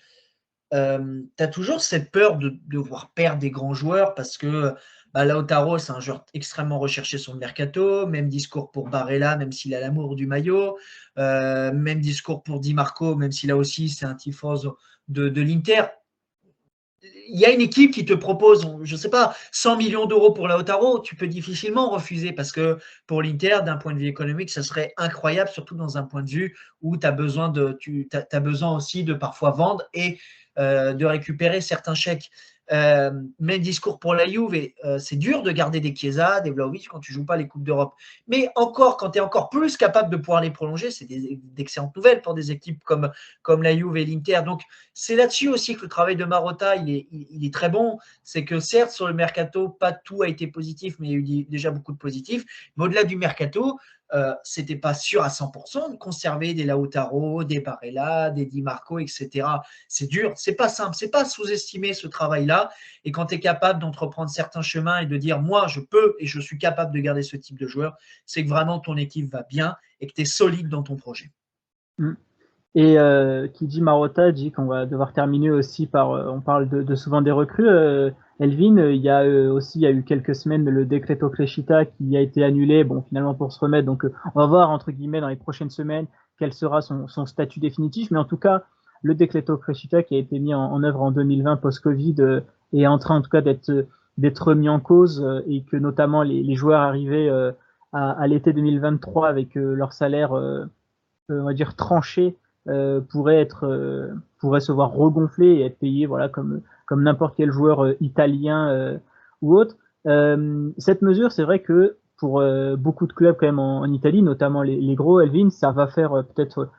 tu as toujours cette peur de voir perdre des grands joueurs parce que Lautaro, c'est un joueur extrêmement recherché sur le mercato. Même discours pour Barella, même s'il a l'amour du maillot. Même discours pour Di Marco, même s'il a aussi, c'est un tifoso de l'Inter. Il y a une équipe qui te propose, je ne sais pas, 100 millions d'euros pour Lautaro, tu peux difficilement refuser parce que pour l'Inter, d'un point de vue économique, ça serait incroyable, surtout dans un point de vue où tu as besoin aussi de parfois vendre et de récupérer certains chèques. Même discours pour la Juve, c'est dur de garder des Chiesa, des Vlahovic quand tu ne joues pas les Coupes d'Europe. Mais encore, quand tu es encore plus capable de pouvoir les prolonger, c'est d'excellentes nouvelles pour des équipes comme la Juve et l'Inter. Donc, c'est là-dessus aussi que le travail de Marotta, il est très bon. C'est que certes, sur le mercato, pas tout a été positif, mais il y a eu déjà beaucoup de positifs. Mais au-delà du mercato, c'était pas sûr à 100% de conserver des Lautaro, des Barella, des Di Marco, etc. C'est dur, c'est pas simple, c'est pas sous-estimer ce travail-là. Et quand tu es capable d'entreprendre certains chemins et de dire moi je peux et je suis capable de garder ce type de joueur, c'est que vraiment ton équipe va bien et que tu es solide dans ton projet. Et qui dit Marotta dit qu'on va devoir terminer aussi par, on parle de souvent des recrues. Elvin, il y a aussi, il y a eu quelques semaines le Decreto Crescita qui a été annulé, bon finalement pour se remettre. Donc on va voir entre guillemets dans les prochaines semaines quel sera son statut définitif. Mais en tout cas, le Decreto Crescita qui a été mis en œuvre en 2020 post-Covid est en train en tout cas d'être remis en cause et que notamment les joueurs arrivés à l'été 2023 avec leur salaire, on va dire tranché pourrait se voir regonfler et être payé voilà comme n'importe quel joueur italien ou autre. Cette mesure, c'est vrai que pour beaucoup de clubs quand même en Italie, notamment les gros, Elvin, ça va faire peut-être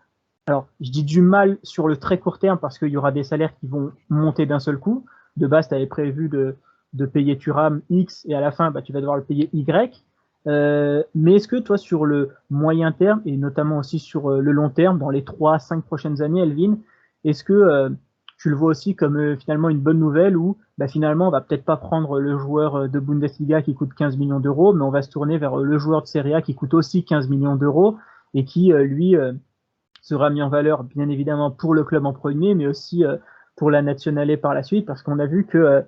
Alors, je dis du mal sur le très court terme parce qu'il y aura des salaires qui vont monter d'un seul coup. De base, tu avais prévu de payer Thuram X et à la fin, bah, tu vas devoir le payer Y. Mais est-ce que toi, sur le moyen terme et notamment aussi sur le long terme, dans les 3 à 5 prochaines années, Elvin, est-ce que tu le vois aussi comme finalement une bonne nouvelle où bah, finalement, on va peut-être pas prendre le joueur de Bundesliga qui coûte 15 millions d'euros, mais on va se tourner vers le joueur de Serie A qui coûte aussi 15 millions d'euros et qui, lui, sera mis en valeur, bien évidemment, pour le club en premier, mais aussi pour la nationale par la suite, parce qu'on a vu que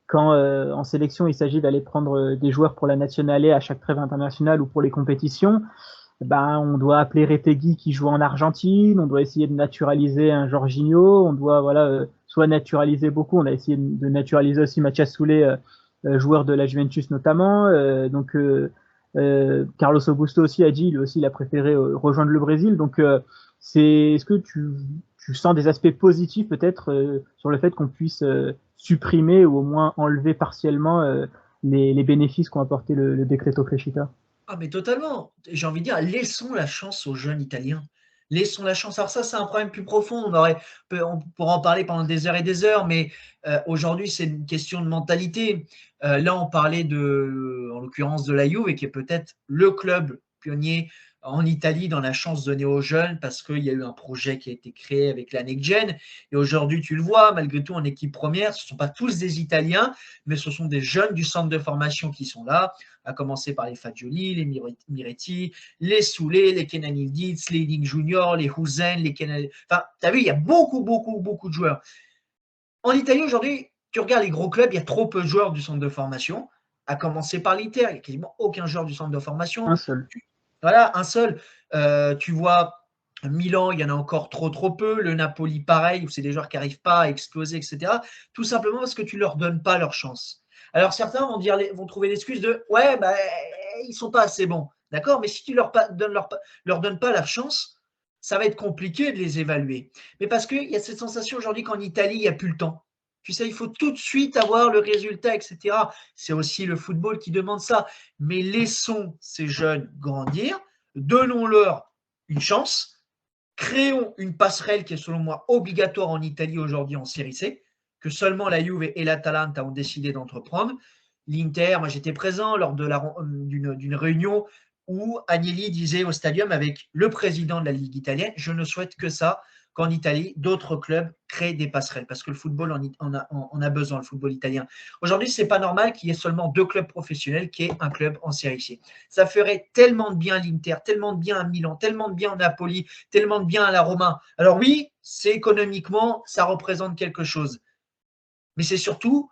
quand en sélection, il s'agit d'aller prendre des joueurs pour la nationale à chaque trêve internationale ou pour les compétitions, ben, on doit appeler Retegui qui joue en Argentine, on doit essayer de naturaliser un Jorginho, on doit voilà, soit naturaliser beaucoup, on a essayé de naturaliser aussi Mathias Soulé, joueur de la Juventus notamment, Carlos Augusto aussi a dit, lui aussi il a préféré rejoindre le Brésil, donc est-ce que tu sens des aspects positifs peut-être sur le fait qu'on puisse supprimer ou au moins enlever partiellement les bénéfices qu'ont apporté le Decreto Crescita? Ah mais totalement. J'ai envie de dire, laissons la chance aux jeunes Italiens. Laissons la chance. Alors ça, c'est un problème plus profond. On pourra en parler pendant des heures et des heures, mais aujourd'hui, c'est une question de mentalité. Là, on parlait en l'occurrence de la Juve, et qui est peut-être le club pionnier en Italie dans la chance donnée aux jeunes parce qu'il y a eu un projet qui a été créé avec la Next Gen. Et aujourd'hui, tu le vois, malgré tout, en équipe première, ce ne sont pas tous des Italiens, mais ce sont des jeunes du centre de formation qui sont là, à commencer par les Fagioli, les Miretti, les Soulé, les Kenan Yildiz, les Link Junior, les Husen, les Kenan. Enfin, tu as vu, il y a beaucoup, beaucoup, beaucoup de joueurs. En Italie, aujourd'hui, tu regardes les gros clubs, il y a trop peu de joueurs du centre de formation, à commencer par l'Inter, il n'y a quasiment aucun joueur du centre de formation. Un seul. Voilà, un seul. Tu vois, Milan, il y en a encore trop, trop peu. Le Napoli, pareil, où c'est des joueurs qui n'arrivent pas à exploser, etc. Tout simplement parce que tu ne leur donnes pas leur chance. Alors certains vont trouver l'excuse de ouais, bah, ils ne sont pas assez bons. D'accord. Mais si tu leur donnes pas leur chance, ça va être compliqué de les évaluer. Mais parce qu'il y a cette sensation aujourd'hui qu'en Italie, il n'y a plus le temps. Tu sais, il faut tout de suite avoir le résultat, etc. C'est aussi le football qui demande ça. Mais laissons ces jeunes grandir, donnons-leur une chance, créons une passerelle qui est selon moi obligatoire en Italie aujourd'hui en Série C, que seulement la Juve et l'Atalanta ont décidé d'entreprendre. L'Inter, moi j'étais présent lors d'une réunion où Agnelli disait au stadium avec le président de la Ligue italienne, je ne souhaite que ça, qu'en Italie, d'autres clubs créent des passerelles, parce que le football en a besoin, le football italien. Aujourd'hui, ce n'est pas normal qu'il y ait seulement 2 clubs professionnels, qu'il y ait un club en Série C. Ça ferait tellement de bien à l'Inter, tellement de bien à Milan, tellement de bien à Napoli, tellement de bien à la Roma. Alors oui, c'est économiquement, ça représente quelque chose. Mais c'est surtout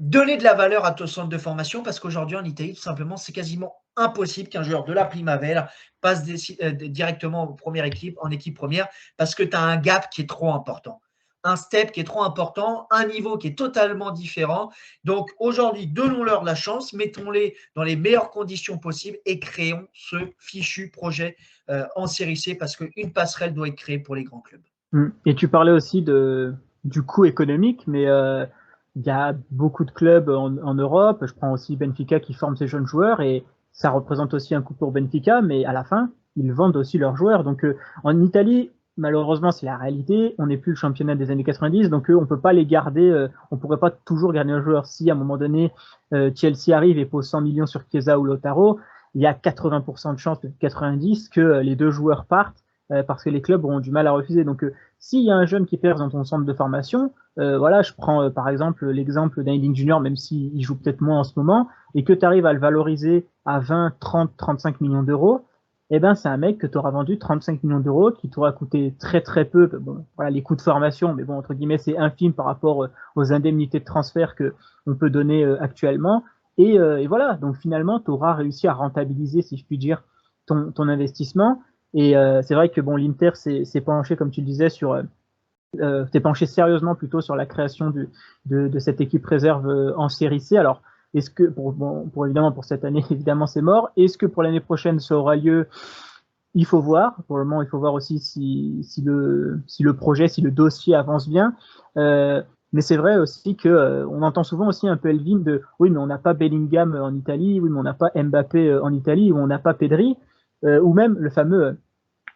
donner de la valeur à ton centre de formation, parce qu'aujourd'hui en Italie, tout simplement, c'est quasiment impossible qu'un joueur de la Primavera passe directement en équipe première, parce que tu as un gap qui est trop important. Un step qui est trop important, un niveau qui est totalement différent. Donc aujourd'hui, donnons-leur la chance, mettons-les dans les meilleures conditions possibles et créons ce fichu projet en Série C, parce qu'une passerelle doit être créée pour les grands clubs. Et tu parlais aussi du coût économique, mais il y a beaucoup de clubs en Europe. Je prends aussi Benfica qui forme ses jeunes joueurs et ça représente aussi un coût pour Benfica, mais à la fin, ils vendent aussi leurs joueurs. Donc en Italie, malheureusement, c'est la réalité. On n'est plus le championnat des années 90, donc on peut pas les garder. On pourrait pas toujours garder un joueur. Si à un moment donné, Chelsea arrive et pose 100 millions sur Chiesa ou Lautaro, il y a 80% de chances, 90, que les 2 joueurs partent parce que les clubs auront du mal à refuser. Donc s'il y a un jeune qui perce dans ton centre de formation, voilà, je prends par exemple l'exemple d'un Link Junior, même s'il joue peut-être moins en ce moment, et que tu arrives à le valoriser à 20, 30, 35 millions d'euros, eh ben c'est un mec que tu auras vendu 35 millions d'euros, qui t'aura coûté très très peu. Bon, voilà, les coûts de formation, mais bon, entre guillemets, c'est infime par rapport aux indemnités de transfert que on peut donner actuellement. Et voilà, donc finalement, tu auras réussi à rentabiliser, si je puis dire, ton investissement. Et c'est vrai que bon, l'Inter s'est penché, comme tu le disais, t'es penché sérieusement plutôt sur la création de cette équipe réserve en Série C. Alors, est-ce que évidemment pour cette année, évidemment c'est mort. Est-ce que pour l'année prochaine ça aura lieu? Il faut voir. Pour le moment, il faut voir aussi si le projet, si le dossier avance bien. Mais c'est vrai aussi que on entend souvent aussi un peu Elvin de oui, mais on n'a pas Bellingham en Italie, oui, mais on n'a pas Mbappé en Italie, ou on n'a pas Pedri, ou même le fameux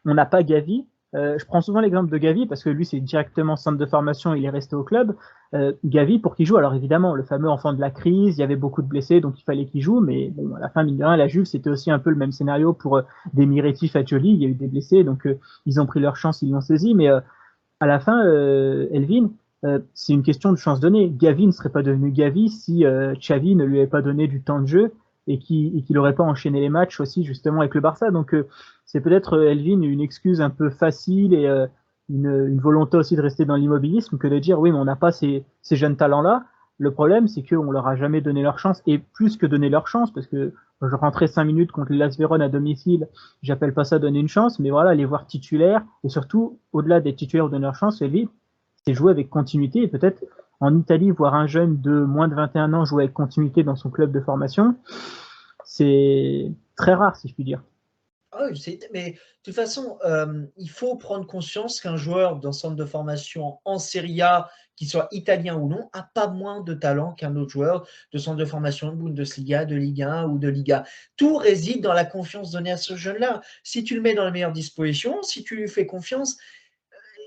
on n'a pas Gavi. Je prends souvent l'exemple de Gavi parce que lui, c'est directement centre de formation, il est resté au club. Gavi, pour qu'il joue, alors évidemment, le fameux enfant de la crise, il y avait beaucoup de blessés, donc il fallait qu'il joue, mais bon, à la fin, mine de rien, la Juve, c'était aussi un peu le même scénario pour Demiretti, Fagioli, il y a eu des blessés, donc ils ont pris leur chance, ils l'ont saisi, mais à la fin, Elvin, c'est une question de chance donnée. Gavi ne serait pas devenu Gavi si Xavi ne lui avait pas donné du temps de jeu et qu'il n'aurait pas enchaîné les matchs aussi justement avec le Barça. Donc c'est peut-être Elvin une excuse un peu facile et une volonté aussi de rester dans l'immobilisme que de dire oui mais on n'a pas ces jeunes talents-là. Le problème c'est qu'on leur a jamais donné leur chance et plus que donner leur chance parce que je rentrais 5 minutes contre les Las Véron à domicile, j'appelle pas ça donner une chance, mais voilà, les voir titulaires et surtout au-delà des titulaires ou donner leur chance, c'est jouer avec continuité et peut-être en Italie voir un jeune de moins de 21 ans jouer avec continuité dans son club de formation, c'est très rare si je puis dire. Ah oui, mais de toute façon, il faut prendre conscience qu'un joueur d'un centre de formation en Serie A, qu'il soit italien ou non, a pas moins de talent qu'un autre joueur de centre de formation de Bundesliga, de Ligue 1 ou de Liga. Tout réside dans la confiance donnée à ce jeune-là. Si tu le mets dans les meilleures dispositions, si tu lui fais confiance,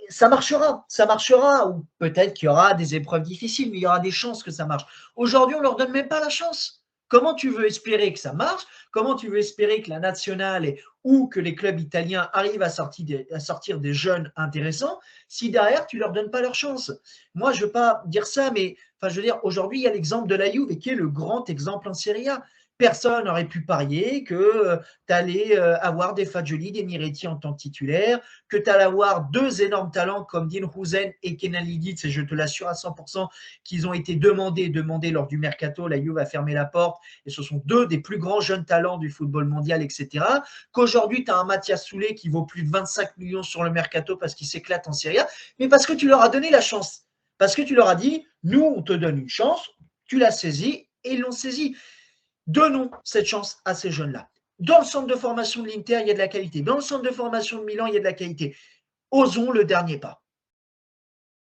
ça marchera, ça marchera. Ou peut-être qu'il y aura des épreuves difficiles, mais il y aura des chances que ça marche. Aujourd'hui, on leur donne même pas la chance. Comment tu veux espérer que ça marche? Comment tu veux espérer que la nationale ou que les clubs italiens arrivent à sortir des jeunes intéressants si derrière tu leur donnes pas leur chance? Moi, je veux pas dire ça, mais enfin, je veux dire, aujourd'hui, il y a l'exemple de la Juve qui est le grand exemple en Serie A. Personne n'aurait pu parier que tu allais avoir des Fagioli, des Miretti en tant que titulaire, que tu allais avoir deux énormes talents comme Dean Huijsen et Kenan Lidic, et je te l'assure à 100% qu'ils ont été demandés lors du mercato. La Juve a fermé la porte et ce sont deux des plus grands jeunes talents du football mondial, etc. Qu'aujourd'hui, tu as un Mathias Soulé qui vaut plus de 25 millions sur le mercato parce qu'il s'éclate en Serie A, mais parce que tu leur as donné la chance. Parce que tu leur as dit, nous, on te donne une chance, tu l'as saisie et ils l'ont saisie. Donnons cette chance à ces jeunes-là. Dans le centre de formation de l'Inter, il y a de la qualité. Dans le centre de formation de Milan, il y a de la qualité. Osons le dernier pas.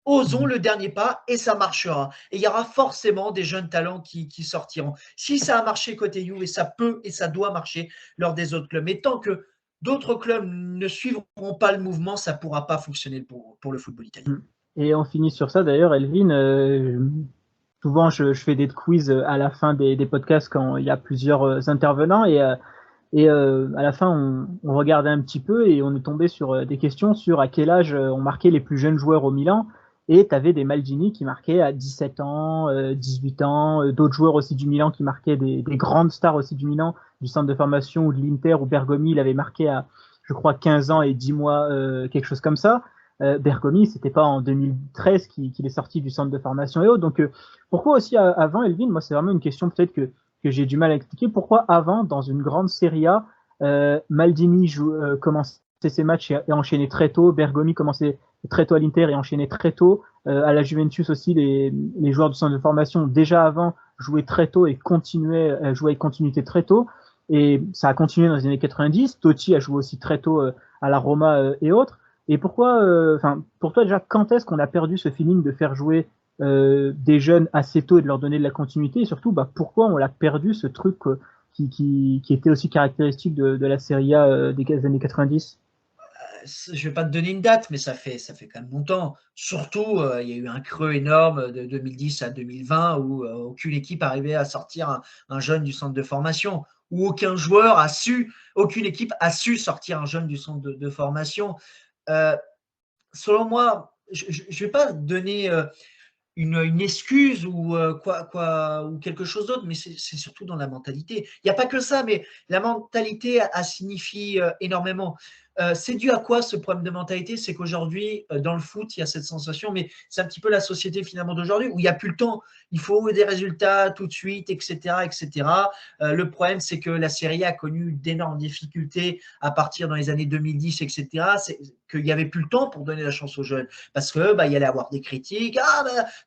Osons le dernier pas et ça marchera. Et il y aura forcément des jeunes talents qui sortiront. Si ça a marché côté Juve, et ça peut et ça doit marcher lors des autres clubs. Mais tant que d'autres clubs ne suivront pas le mouvement, ça ne pourra pas fonctionner pour le football italien. Et on finit sur ça d'ailleurs, Elvin. Souvent, je fais des quiz à la fin des podcasts quand il y a plusieurs intervenants et à la fin, on regardait un petit peu et on est tombé sur des questions sur à quel âge on marquait les plus jeunes joueurs au Milan. Et tu avais des Maldini qui marquaient à 17 ans, 18 ans, d'autres joueurs aussi du Milan qui marquaient des grandes stars aussi du Milan, du centre de formation ou de l'Inter, ou Bergomi, il avait marqué à, je crois, 15 ans et 10 mois, quelque chose comme ça. Bergomi, c'était pas en 2013 qu'il est sorti du centre de formation et autres. Donc, pourquoi aussi avant, Elvin, moi, c'est vraiment une question peut-être que j'ai du mal à expliquer. Pourquoi avant, dans une grande Serie A, Maldini commençait ses matchs et enchaînait très tôt, Bergomi commençait très tôt à l'Inter et enchaînait très tôt, à la Juventus aussi, les joueurs du centre de formation déjà avant jouaient très tôt et continuaient à jouer avec continuité très tôt. Et ça a continué dans les années 90. Totti a joué aussi très tôt à la Roma et autres. Et pourquoi, pour toi déjà, quand est-ce qu'on a perdu ce feeling de faire jouer des jeunes assez tôt et de leur donner de la continuité et surtout pourquoi on l'a perdu ce truc qui était aussi caractéristique de la Serie A des années 90. Je ne vais pas te donner une date, mais ça fait quand même longtemps. Surtout, il y a eu un creux énorme de 2010 à 2020 où aucune équipe arrivait à sortir un jeune du centre de formation, où aucune équipe a su sortir un jeune du centre de formation. Selon moi, je ne vais pas donner une excuse ou ou quelque chose d'autre, mais c'est surtout dans la mentalité. Il n'y a pas que ça, mais la mentalité signifie énormément. C'est dû à quoi ce problème de mentalité? C'est qu'aujourd'hui, dans le foot, il y a cette sensation, mais c'est un petit peu la société finalement d'aujourd'hui où il n'y a plus le temps. Il faut des résultats tout de suite, etc. etc. Le problème, c'est que la Serie A a connu d'énormes difficultés à partir dans les années 2010, etc. C'est qu'il n'y avait plus le temps pour donner la chance aux jeunes parce que il y allait avoir des critiques.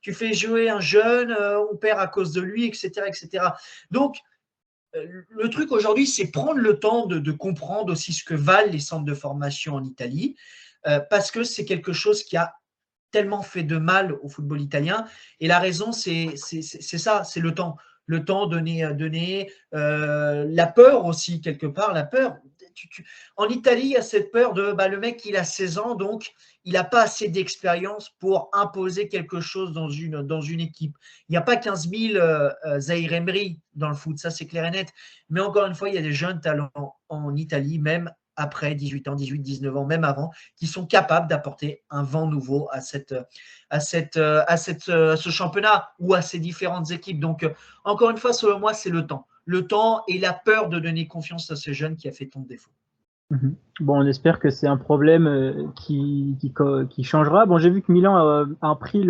Tu fais jouer un jeune, on perd à cause de lui, etc. etc. Donc, le truc aujourd'hui, c'est prendre le temps de comprendre aussi ce que valent les centres de formation en Italie, parce que c'est quelque chose qui a tellement fait de mal au football italien. Et la raison, c'est ça, c'est le temps. Le temps donné, la peur aussi, quelque part, la peur. En Italie, il y a cette peur de le mec, il a 16 ans, donc il n'a pas assez d'expérience pour imposer quelque chose dans une équipe. Il n'y a pas 15 000 Zaïre Emery dans le foot, ça c'est clair et net. Mais encore une fois, il y a des jeunes talents en Italie, même après 18 ans, 18, 19 ans, même avant, qui sont capables d'apporter un vent nouveau à ce championnat ou à ces différentes équipes. Donc, encore une fois, selon moi, c'est le temps. Le temps et la peur de donner confiance à ces jeunes qui a fait tant de défauts. Bon, on espère que c'est un problème qui changera. Bon, j'ai vu que Milan a pris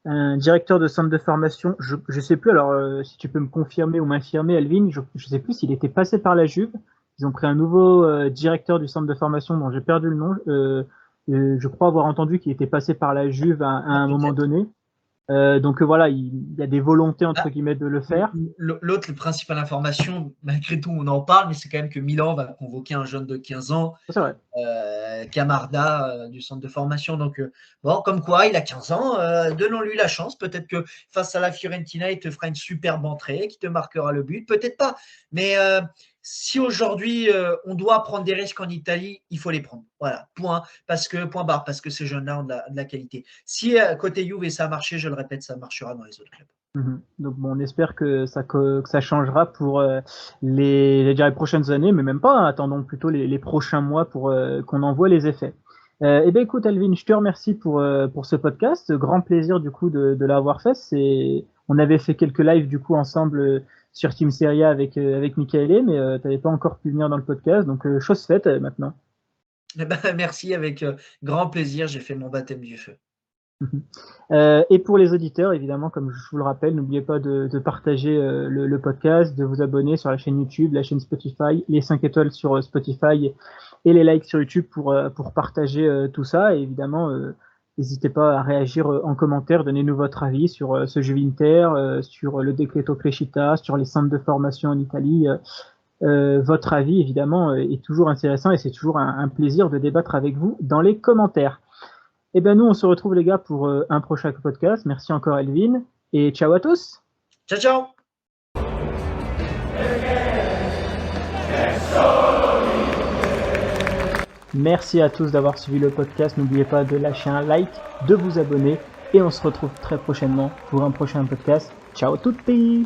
un directeur de centre de formation. Je sais plus, alors si tu peux me confirmer ou m'infirmer, Elvin, je sais plus s'il était passé par la Juve. Ils ont pris un nouveau directeur du centre de formation dont j'ai perdu le nom. Je crois avoir entendu qu'il était passé par la Juve à un moment donné. Donc voilà, il y a des volontés entre guillemets de le faire. L'autre principale information, malgré tout, on en parle, mais c'est quand même que Milan va convoquer un jeune de 15 ans, Camarda du centre de formation. Donc bon, comme quoi, il a 15 ans, donnons-lui la chance. Peut-être que face à la Fiorentina, il te fera une superbe entrée, qui te marquera le but. Peut-être pas, mais si aujourd'hui on doit prendre des risques en Italie, il faut les prendre. Voilà, point barre, parce que ces jeunes-là ont de la qualité. Si côté Juve ça a marché, je le répète, ça marchera dans les autres clubs. Donc bon, on espère que ça changera pour les prochaines années, mais même pas. Attendons plutôt les prochains mois pour qu'on en voit les effets. Eh bien, écoute, Elvin, je te remercie pour ce podcast. Grand plaisir du coup de l'avoir fait. On avait fait quelques lives du coup ensemble sur Team Serie A avec Michaele, mais tu n'avais pas encore pu venir dans le podcast, donc chose faite maintenant. Merci, avec grand plaisir. J'ai fait mon baptême du feu. Et pour les auditeurs, évidemment, comme je vous le rappelle, n'oubliez pas de partager le podcast, de vous abonner sur la chaîne YouTube, la chaîne Spotify, les 5 étoiles sur Spotify et les likes sur YouTube pour partager tout ça. Et évidemment, n'hésitez pas à réagir en commentaire, donnez-nous votre avis sur ce jeu Inter, sur le Decreto Crescita, sur les centres de formation en Italie. Votre avis, évidemment, est toujours intéressant et c'est toujours un plaisir de débattre avec vous dans les commentaires. Et bien nous, on se retrouve les gars pour un prochain podcast. Merci encore Elvin et ciao à tous. Ciao, ciao. Merci à tous d'avoir suivi le podcast. N'oubliez pas de lâcher un like, de vous abonner et on se retrouve très prochainement pour un prochain podcast. Ciao tutti!